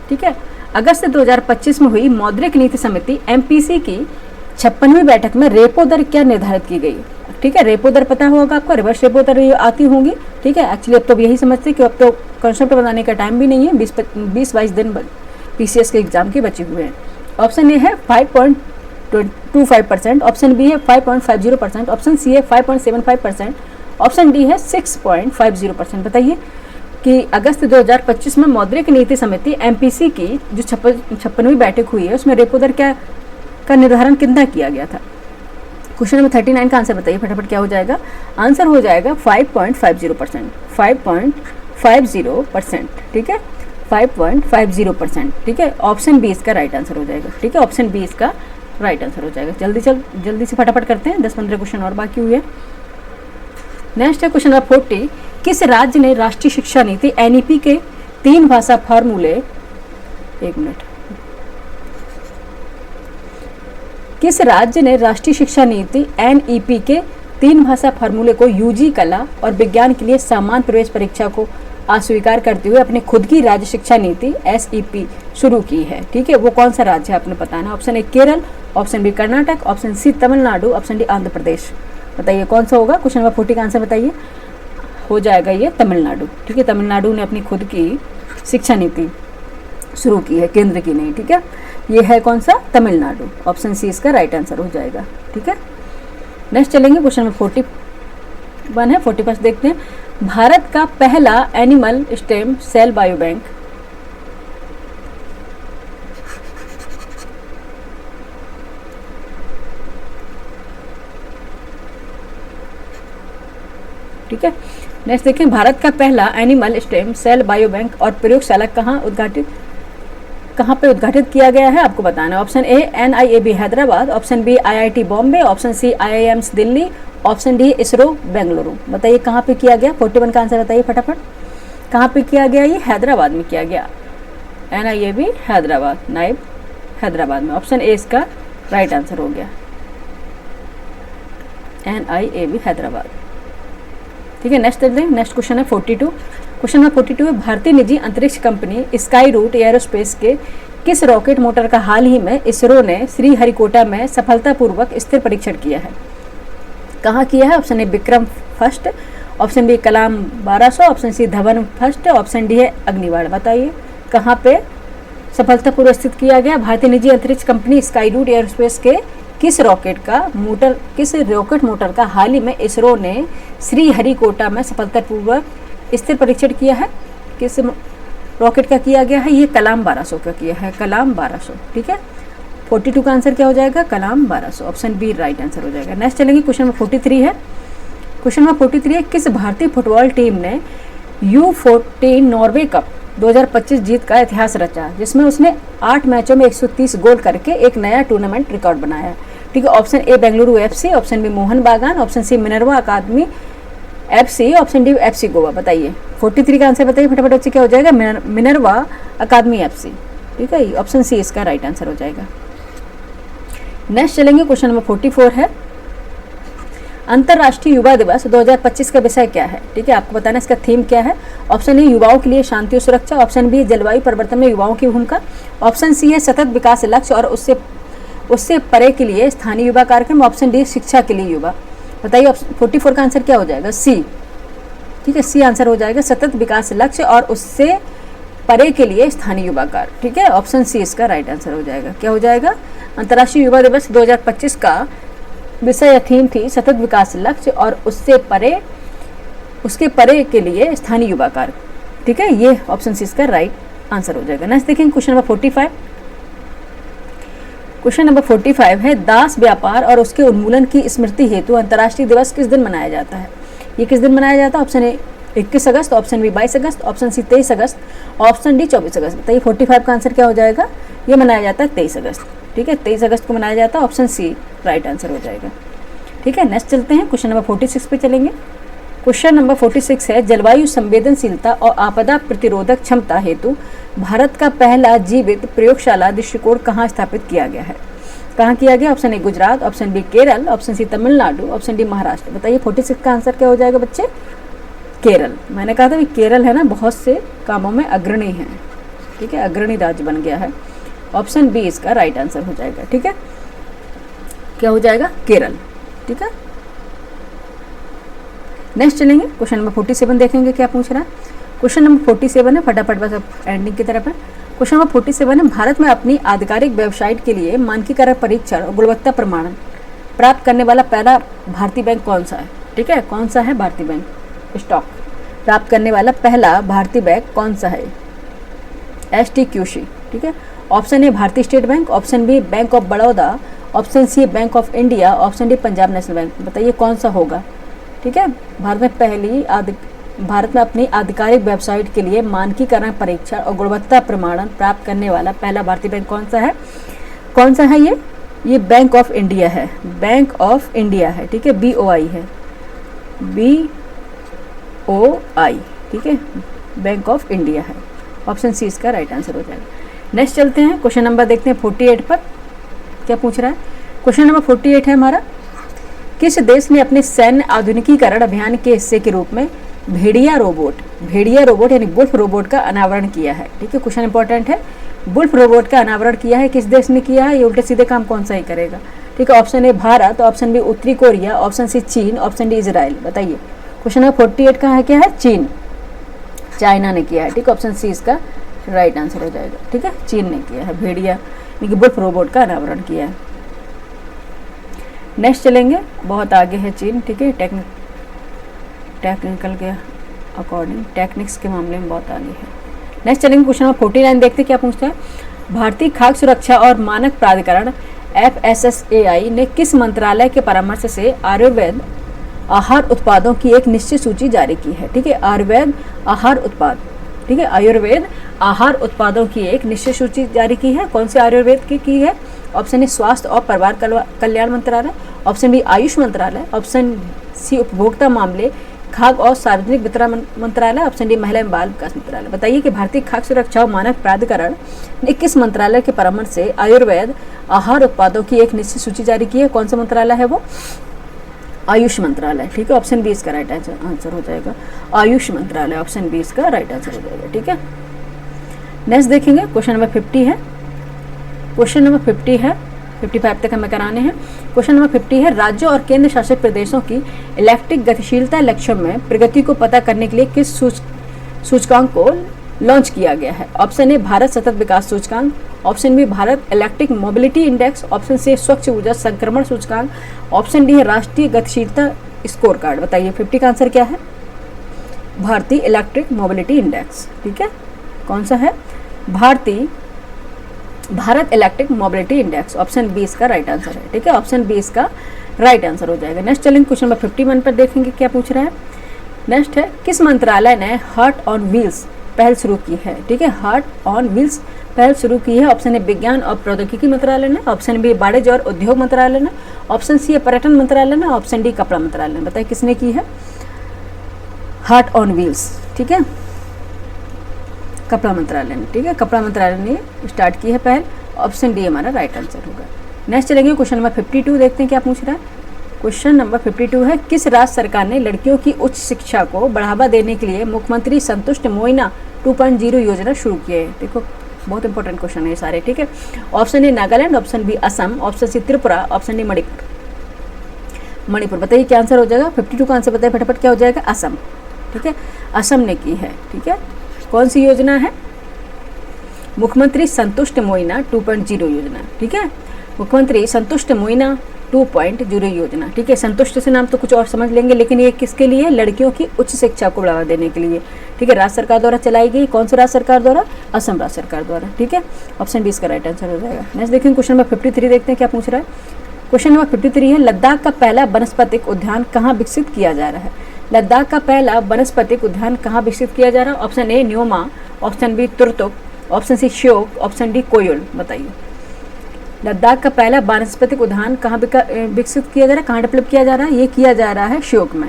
ठीक है, अगस्त 2025 में हुई मौद्रिक नीति समिति एमपीसी की 56वीं बैठक में रेपो दर क्या निर्धारित की गई, ठीक है, रेपो दर पता होगा आपको, रिवर्स रेपो दर आती होंगी, ठीक है, एक्चुअली अब तो यही समझते कि अब तो कॉन्सेप्ट बनाने का टाइम भी नहीं है, 20-22 दिन पीसीएस के एग्जाम के बचे हुए हैं। ऑप्शन ए है 5.25%, ऑप्शन बी है 5.50%, ऑप्शन सी है 5.75%, ऑप्शन डी है 6.50%। बताइए कि अगस्त 2025 में मौद्रिक नीति समिति एमपीसी की जो 56वीं बैठक हुई है उसमें रेपो दर क्या का निर्धारण कितना किया गया था। क्वेश्चन नंबर 39 का आंसर बताइए फटाफट, क्या हो जाएगा, आंसर हो जाएगा 5.50%, 5.50%, ठीक है, 5.50%, ठीक है, ऑप्शन बी इसका राइट आंसर हो जाएगा, ठीक है, ऑप्शन बी इसका राइट आंसर हो जाएगा। जल्दी से फटाफट करते हैं, 10-15 क्वेश्चन और बाकी हुए। नेक्स्ट है क्वेश्चन नंबर 40, किस राज्य ने राष्ट्रीय शिक्षा नीति एनईपी के 3 भाषा फार्मूले, एक मिनट, किस राज्य ने राष्ट्रीय शिक्षा नीति एनईपी के 3 भाषा फार्मूले को यूजी कला और विज्ञान के लिए सामान्य प्रवेश परीक्षा को अस्वीकार करते हुए अपनी खुद की राज्य शिक्षा नीति एसईपी शुरू की है, ठीक है, वो कौन सा राज्य है आपने बताना। Option A Kerala, option B Karnataka, option C Tamil Nadu, option D Andhra Pradesh. बताइए कौन सा होगा। क्वेश्चन नंबर 40 का आंसर बताइए, हो जाएगा ये तमिलनाडु, ठीक है, तमिलनाडु ने अपनी खुद की शिक्षा नीति शुरू की है, केंद्र की नहीं, ठीक है, ये है कौन सा, तमिलनाडु, ऑप्शन सी इसका राइट आंसर हो जाएगा, ठीक है। नेक्स्ट चलेंगे क्वेश्चन नंबर 41 है, 41 देखते हैं। भारत का पहला animal stem cell bio bank, ठीक है। नेक्स्ट देखें, भारत का पहला animal stem cell bio bank और प्रयोगशाला कहाँ पे उद्घाटित किया गया है आपको बताना है। Option A NIAB Hyderabad, option B IIT Bombay, option C IIMs Delhi, option D ISRO Bengaluru. बताइए कहाँ पे किया गया। 41 का आंसर बताइए फटाफट, कहाँ पे किया गया, ये हैदराबाद में किया गया, NIAB हैदराबाद, नाइब हैदराबाद में, ऑप्शन ए इसका राइट आंसर हो गया, NIAB हैदराबाद, ठीक है। नेक्स्ट क्वेश्चन है 42। क्वेश्चन नंबर 42 है, भारतीय निजी अंतरिक्ष कंपनी स्काई रूट एयरोस्पेस के किस रॉकेट मोटर का हाल ही में इसरो ने श्रीहरिकोटा में सफलतापूर्वक स्थिर परीक्षण किया है। कहाँ किया है। Option A Vikram first, option B Kalam 1200, option C Dhawan first, option D है अग्निबाण। बताइए कहाँ पे सफलतापूर्वक स्थित किया गया। भारतीय निजी अंतरिक्ष कंपनी स्काई रूट एयरोस्पेस के किस रॉकेट मोटर का हाल ही में इसरो ने श्रीहरिकोटा में सफलतापूर्वक स्थिर परीक्षण किया है। किस रॉकेट का किया गया है, ये कलाम 1200 का किया है, कलाम 1200, ठीक है। 42 का आंसर क्या हो जाएगा, कलाम 1200, ऑप्शन बी राइट आंसर हो जाएगा। नेक्स्ट चलेंगे क्वेश्चन नंबर 43 है। क्वेश्चन नंबर 43 है, किस भारतीय फुटबॉल टीम ने U14 नॉर्वे कप 2025 जीत का इतिहास रचा, जिसमें उसने 8 मैचों में 130 गोल करके एक नया टूर्नामेंट रिकॉर्ड बनाया। ठीक है, option A Bengaluru FC, option B Mohun Bagan, option C Minerva Academy FC, option D FC Goa. बताइए 43 का आंसर बताइए फटाफट बच्चे, क्या हो जाएगा? Minerva Academy FC. ठीक है, ऑप्शन सी इसका राइट आंसर हो जाएगा। नेक्स्ट चलेंगे, क्वेश्चन नंबर 44 है, अंतर्राष्ट्रीय युवा दिवस 2025 का विषय क्या है? ठीक है, आपको बताना इसका थीम क्या है। ऑप्शन ए युवाओं के लिए शांति और सुरक्षा, ऑप्शन बी जलवायु परिवर्तन में युवाओं की भूमिका, ऑप्शन सी है सतत विकास लक्ष्य और उससे परे के लिए स्थानीय युवा कार्यक्रम, ऑप्शन डी शिक्षा के लिए युवा। बताइए 44 का आंसर क्या हो जाएगा? सी। ठीक है, सी आंसर हो जाएगा, सतत विकास लक्ष्य और उससे परे के लिए स्थानीय युवा कार्य। ठीक है, ऑप्शन सी इसका राइट आंसर हो जाएगा। क्या हो जाएगा? अंतर्राष्ट्रीय युवा दिवस 2025 का विषय या थीम थी सतत विकास लक्ष्य और उसके परे के लिए स्थानीय युवा कार्य। ठीक है, ये ऑप्शन सी इसका राइट आंसर हो जाएगा। नेक्स्ट देखेंगे क्वेश्चन नंबर 45। क्वेश्चन नंबर 45 है, दास व्यापार और उसके उन्मूलन की स्मृति हेतु अंतर्राष्ट्रीय दिवस किस दिन मनाया जाता है? ये किस दिन मनाया जाता है? ऑप्शन ए 21 अगस्त, ऑप्शन बी 22 अगस्त, ऑप्शन सी 23 अगस्त, ऑप्शन डी 24 अगस्त। बताइए 45 का आंसर क्या हो जाएगा? ये मनाया जाता है 23 अगस्त। ठीक है, 23 अगस्त को मनाया जाता है, ऑप्शन सी राइट आंसर हो जाएगा। ठीक है, नेक्स्ट चलते हैं, क्वेश्चन नंबर 46 पे चलेंगे। क्वेश्चन नंबर 46 है, जलवायु संवेदनशीलता और आपदा प्रतिरोधक क्षमता हेतु भारत का पहला जीवित प्रयोगशाला दृष्टिकोण कहाँ स्थापित किया गया है? कहाँ किया गया? Option A Gujarat, option B Kerala, option C Tamil Nadu, option D Maharashtra. बताइए 46 का आंसर क्या हो जाएगा बच्चे? केरल। मैंने कहा था कि केरल है ना बहुत से कामों में अग्रणी है। ठीक है, अग्रणी राज्य बन गया है, ऑप्शन बी इसका राइट आंसर हो जाएगा। ठीक है, क्या हो जाएगा? केरल। ठीक है, नेक्स्ट चलेंगे, क्वेश्चन नंबर 47 देखेंगे क्या पूछ रहा है। क्वेश्चन नंबर 47 है, फटाफट बस अब एंडिंग की तरफ है। क्वेश्चन नंबर 47 है, भारत में अपनी आधिकारिक वेबसाइट के लिए मानकीकरण परीक्षण और गुणवत्ता प्रमाणन प्राप्त करने वाला पहला भारतीय बैंक कौन सा है? ठीक है, कौन सा है? भारतीय बैंक स्टॉक प्राप्त करने वाला पहला भारतीय बैंक कौन सा है? STQC। ठीक है, ऑप्शन ए भारतीय state bank, option B bank of Baroda, option C bank of India, option D Punjab national bank. बताइए कौन सा होगा? ठीक है, भारत में अपनी आधिकारिक वेबसाइट के लिए मानकीकरण परीक्षण और गुणवत्ता प्रमाणन प्राप्त करने वाला पहला भारतीय बैंक कौन सा है? कौन सा है ये बैंक ऑफ इंडिया है। बैंक ऑफ इंडिया है। ठीक है, BOI है, BOI। ठीक है, बैंक ऑफ इंडिया है, ऑप्शन सी इसका राइट आंसर हो जाएगा। नेक्स्ट चलते हैं, क्वेश्चन नंबर देखते हैं 48 पर क्या पूछ रहा है। क्वेश्चन नंबर 48 है हमारा, किस देश ने अपने सैन्य आधुनिकीकरण अभियान के हिस्से के रूप में भेड़िया रोबोट यानी बुल्फ रोबोट का अनावरण किया है? ठीक है, क्वेश्चन इंपॉर्टेंट है, बुल्फ रोबोट का अनावरण किया है, किस देश ने किया है? ये उल्टे सीधे काम कौन सा ही करेगा? ठीक है, option A Bharat, option B उत्तरी कोरिया, ऑप्शन सी चीन, ऑप्शन डी इजराइल। बताइए क्वेश्चन नंबर 48 का है क्या है? चीन, चाइना ने किया है। ठीक है, ऑप्शन सी इसका राइट आंसर हो जाएगा। ठीक है, चीन ने किया है, भेड़िया यानी बुल्फ रोबोट का अनावरण किया है। नेक्स्ट चलेंगे, बहुत आगे है चीन। ठीक है, टेक्निकल के अकॉर्डिंग टेक्निक्स के मामले में बहुत आगे है। नेक्स्ट चलेंगे, क्वेश्चन नंबर 49 देखते क्या पूछता है। भारतीय खाद्य सुरक्षा और मानक प्राधिकरण FSSAI ने किस मंत्रालय के परामर्श से आयुर्वेद आहार उत्पादों की एक निश्चित सूची जारी की है? ठीक है, आयुर्वेद आहार उत्पाद, ठीक है, आयुर्वेद आहार उत्पादों की एक निश्चित सूची जारी की है। कौन से आयुर्वेद की है? ऑप्शन ए स्वास्थ्य और परिवार कल्याण मंत्रालय, ऑप्शन बी आयुष मंत्रालय, ऑप्शन सी उपभोक्ता मामले खाद्य और सार्वजनिक वितरण मंत्रालय, ऑप्शन डी महिला एवं बाल विकास मंत्रालय। बताइए कि भारतीय खाद्य सुरक्षा और मानक प्राधिकरण ने किस मंत्रालय के परामर्श से आयुर्वेद आहार उत्पादों की एक निश्चित सूची जारी की है? कौन सा मंत्रालय है वो? आयुष मंत्रालय। ठीक है, ऑप्शन बी इसका राइट आंसर हो जाएगा, आयुष मंत्रालय, ऑप्शन बी इसका राइट आंसर हो जाएगा। ठीक है, नेक्स्ट देखेंगे, क्वेश्चन नंबर 50 है। क्वेश्चन नंबर 50 है, 55 तक हमें कराने हैं। क्वेश्चन नंबर 50 है, राज्यों और केंद्र शासित प्रदेशों की इलेक्ट्रिक गतिशीलता लक्ष्यों में प्रगति को पता करने के लिए किस सूचकांक को लॉन्च किया गया है? ऑप्शन ए भारत सतत विकास सूचकांक, option B Bharat electric mobility index, option C स्वच्छ ऊर्जा संक्रमण सूचकांक, ऑप्शन डी है राष्ट्रीय गतिशीलता स्कोर कार्ड। बताइए 50 का आंसर क्या है? भारतीय इलेक्ट्रिक मोबिलिटी इंडेक्स। ठीक है, कौन सा है? Bharat electric mobility index, option B इसका राइट आंसर है। ठीक है, ऑप्शन बी इसका राइट आंसर हो जाएगा। नेक्स्ट चलेंगे, क्वेश्चन नंबर 51 पर देखेंगे क्या पूछ रहा है। नेक्स्ट है, किस मंत्रालय ने हार्ट ऑन व्हील्स पहल शुरू की है? ठीक है, हार्ट ऑन व्हील्स पहल शुरू की है। ऑप्शन ए विज्ञान और प्रौद्योगिकी मंत्रालय ने, ऑप्शन बी वाणिज्य और उद्योग मंत्रालय ने, ऑप्शन सी है पर्यटन मंत्रालय ने, ऑप्शन डी कपड़ा मंत्रालय ने। बताइए किसने की है? हार्ट ऑन व्हील्स, ठीक है, कपड़ा मंत्रालय ने। ठीक है, कपड़ा मंत्रालय ने स्टार्ट की है पहल। ऑप्शन डी हमारा राइट आंसर होगा। नेक्स्ट चलेंगे क्वेश्चन नंबर 52, देखते हैं क्या पूछ रहा है। क्वेश्चन नंबर 52 है, किस राज्य सरकार ने लड़कियों की उच्च शिक्षा को बढ़ावा देने के लिए मुख्यमंत्री संतुष्ट मोइना 2.0 योजना शुरू की है? देखो बहुत इंपॉर्टेंट क्वेश्चन है ये सारे। ठीक है, option A Nagaland, option B Assam, option C Tripura, option D Manipur. Manipur, बताइए क्या आंसर हो जाएगा? 52 का आंसर बताइए फटाफट, क्या हो जाएगा? असम। ठीक है, असम ने की है। ठीक है, कौन सी योजना है? मुख्यमंत्री संतुष्ट मोइना 2.0 योजना। ठीक है, मुख्यमंत्री संतुष्ट मोइना 2.0 योजना। ठीक है, संतुष्ट से नाम तो कुछ और समझ लेंगे, लेकिन ये किसके लिए? लड़कियों की उच्च शिक्षा को बढ़ावा देने के लिए। ठीक है, राज्य सरकार द्वारा चलाई गई। कौन सी राज्य सरकार द्वारा? असम राज्य सरकार द्वारा। ठीक है, ऑप्शन बी इसका राइट आंसर हो जाएगा। नेक्स्ट देखेंगे क्वेश्चन नंबर 53, देखते हैं क्या पूछ रहा है। क्वेश्चन नंबर 53 है, लद्दाख का पहला वनस्पतिक उद्यान कहाँ विकसित किया जा रहा है? लद्दाख का पहला वनस्पतिक उद्यान कहाँ विकसित किया जा रहा है? Option A Nyoma, option B Turtuk, option C Shyok, option D Koyal. बताइए लद्दाख का पहला वानस्पतिक उद्यान कहाँ विकसित किया जा रहा है, कहाँ डेवलप किया जा रहा है? ये किया जा रहा है श्योक में।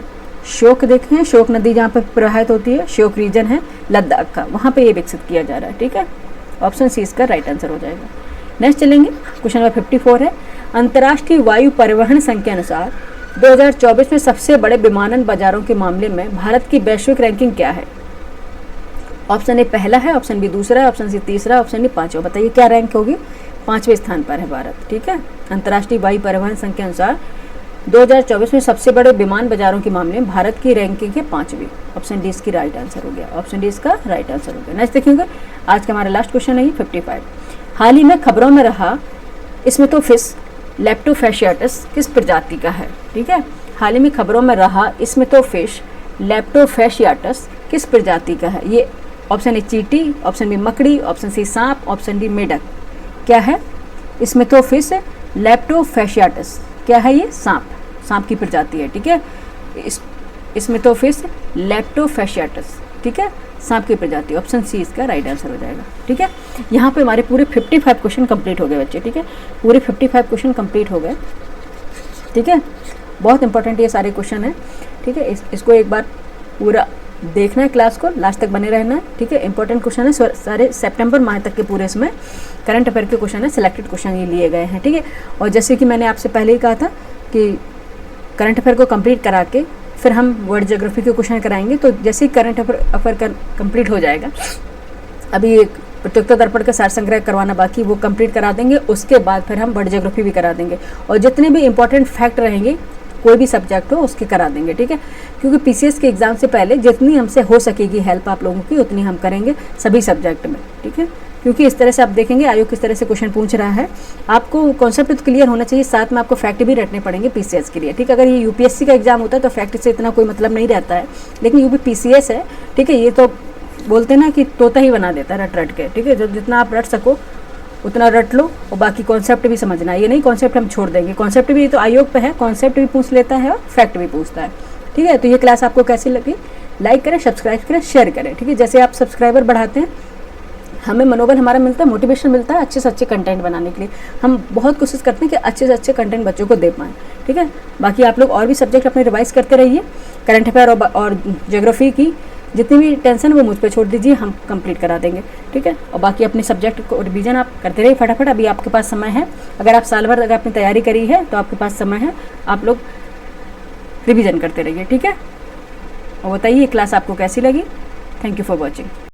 श्योक देखें, श्योक नदी जहाँ पर प्रवाहित होती है, श्योक रीजन है लद्दाख का, वहाँ पे ये विकसित किया जा रहा है। ठीक है, ऑप्शन सी इसका राइट आंसर हो जाएगा। नेक्स्ट चलेंगे क्वेश्चन नंबर 54 है, अंतर्राष्ट्रीय वायु परिवहन संघ के अनुसार 2024 में सबसे बड़े विमानन बाजारों के मामले में भारत की वैश्विक रैंकिंग क्या है? ऑप्शन ए पहला है, ऑप्शन बी दूसरा है, ऑप्शन सी तीसरा, ऑप्शन डी पांचवा। बताइए क्या रैंक होगी? 5वें स्थान पर है भारत। ठीक है, अंतर्राष्ट्रीय वायु परिवहन संघ के अनुसार 2024 में सबसे बड़े विमान बाजारों के मामले में भारत की रैंकिंग है 5वीं। ऑप्शन डी इसकी राइट आंसर हो गया। ऑप्शन डी इसका राइट आंसर हो गया। नेक्स्ट देखेंगे, आज का हमारा लास्ट क्वेश्चन है 55। हाल ही में खबरों में रहा स्मिथोफिश लेप्टोफैशियाटस किस प्रजाति का है? ठीक है, हाल ही में खबरों में रहा स्मिथोफिश लेप्टोफैशियाटस किस प्रजाति का है? ये ऑप्शन ए चींटी, ऑप्शन बी मकड़ी, ऑप्शन सी सांप, ऑप्शन डी मेढक। क्या है? स्मिथोफिश लेप्टोफैशियाटस। क्या है ये? सांप की प्रजाति है। ठीक है, स्मिथोफिश लेप्टोफैशियाटस। ठीक है, सांप की प्रजाति। ऑप्शन सी इसका राइट आंसर हो जाएगा। ठीक है, यहाँ पे हमारे पूरे 55 क्वेश्चन कंप्लीट हो गए बच्चे। ठीक है, पूरे 55 क्वेश्चन कंप्लीट हो गए। ठीक है, बहुत इंपॉर्टेंट ये सारे क्वेश्चन हैं। ठीक है, इसको एक बार पूरा देखना है, क्लास को लास्ट तक बने रहना है। ठीक है, इंपॉर्टेंट क्वेश्चन है सारे, सितंबर माह तक के पूरे इसमें करंट अफेयर के क्वेश्चन है, सिलेक्टेड क्वेश्चन ये लिए गए हैं। ठीक है, और जैसे कि मैंने आपसे पहले ही कहा था कि करंट अफेयर को कंप्लीट करा के फिर हम वर्ल्ड ज्योग्राफी के क्वेश्चन कराएंगे। तो जैसे ही करंट अफेयर कंप्लीट हो जाएगा, अभी एक प्रतियोगिता दर्पण का सार संग्रह करवाना बाकी, वो कंप्लीट करा देंगे। उसके बाद फिर हम वर्ल्ड ज्योग्राफी भी करा देंगे, और जितने भी इंपॉर्टेंट फैक्ट रहेंगे कोई भी सब्जेक्ट हो उसके करा देंगे। ठीक है, क्योंकि पीसीएस के एग्जाम से पहले जितनी हमसे हो सकेगी हेल्प आप लोगों की उतनी हम करेंगे सभी सब्जेक्ट में। ठीक है, क्योंकि इस तरह से आप देखेंगे आयोग किस तरह से क्वेश्चन पूछ रहा है, आपको कॉन्सेप्ट तो क्लियर होना चाहिए, साथ में आपको फैक्ट भी रटने पड़ेंगे पीसीएस के लिए। ठीक है, अगर ये यूपीएससी का एग्जाम होता है तो फैक्ट से इतना कोई मतलब नहीं रहता है, लेकिन यूपी पीसीएस है। ठीक है, ये तो बोलते हैं ना कि तोता ही बना देता है रट के। ठीक है, जो जितना आप रट सको उतना रट लो, और बाकी कॉन्सेप्ट भी समझना है। ये नहीं कॉन्सेप्ट हम छोड़ देंगे, कॉन्सेप्ट भी तो आयोग पे है, कॉन्सेप्ट भी पूछ लेता है और फैक्ट भी पूछता है। ठीक है, तो ये क्लास आपको कैसी लगी? लाइक करें, सब्सक्राइब करें, शेयर करें। ठीक है, जैसे आप सब्सक्राइबर बढ़ाते हैं हमें मनोबल हमारा मिलता है, मोटिवेशन मिलता है अच्छे से अच्छे कंटेंट बनाने के लिए। हम बहुत कोशिश करते हैं कि अच्छे से अच्छे कंटेंट बच्चों को दे पाएँ। ठीक है, बाकी आप लोग और भी सब्जेक्ट अपने रिवाइज करते रहिए। करंट अफेयर और ज्योग्राफी की जितनी भी टेंशन वो मुझ पे छोड़ दीजिए, हम कंप्लीट करा देंगे। ठीक है, और बाकी अपने सब्जेक्ट को रिवीजन आप करते रहिए फटाफट। अभी आपके पास समय है, अगर आप साल भर अगर आपने तैयारी करी है तो आपके पास समय है, आप लोग रिवीजन करते रहिए। ठीक है, और बताइए क्लास आपको कैसी लगी। Thank you for watching.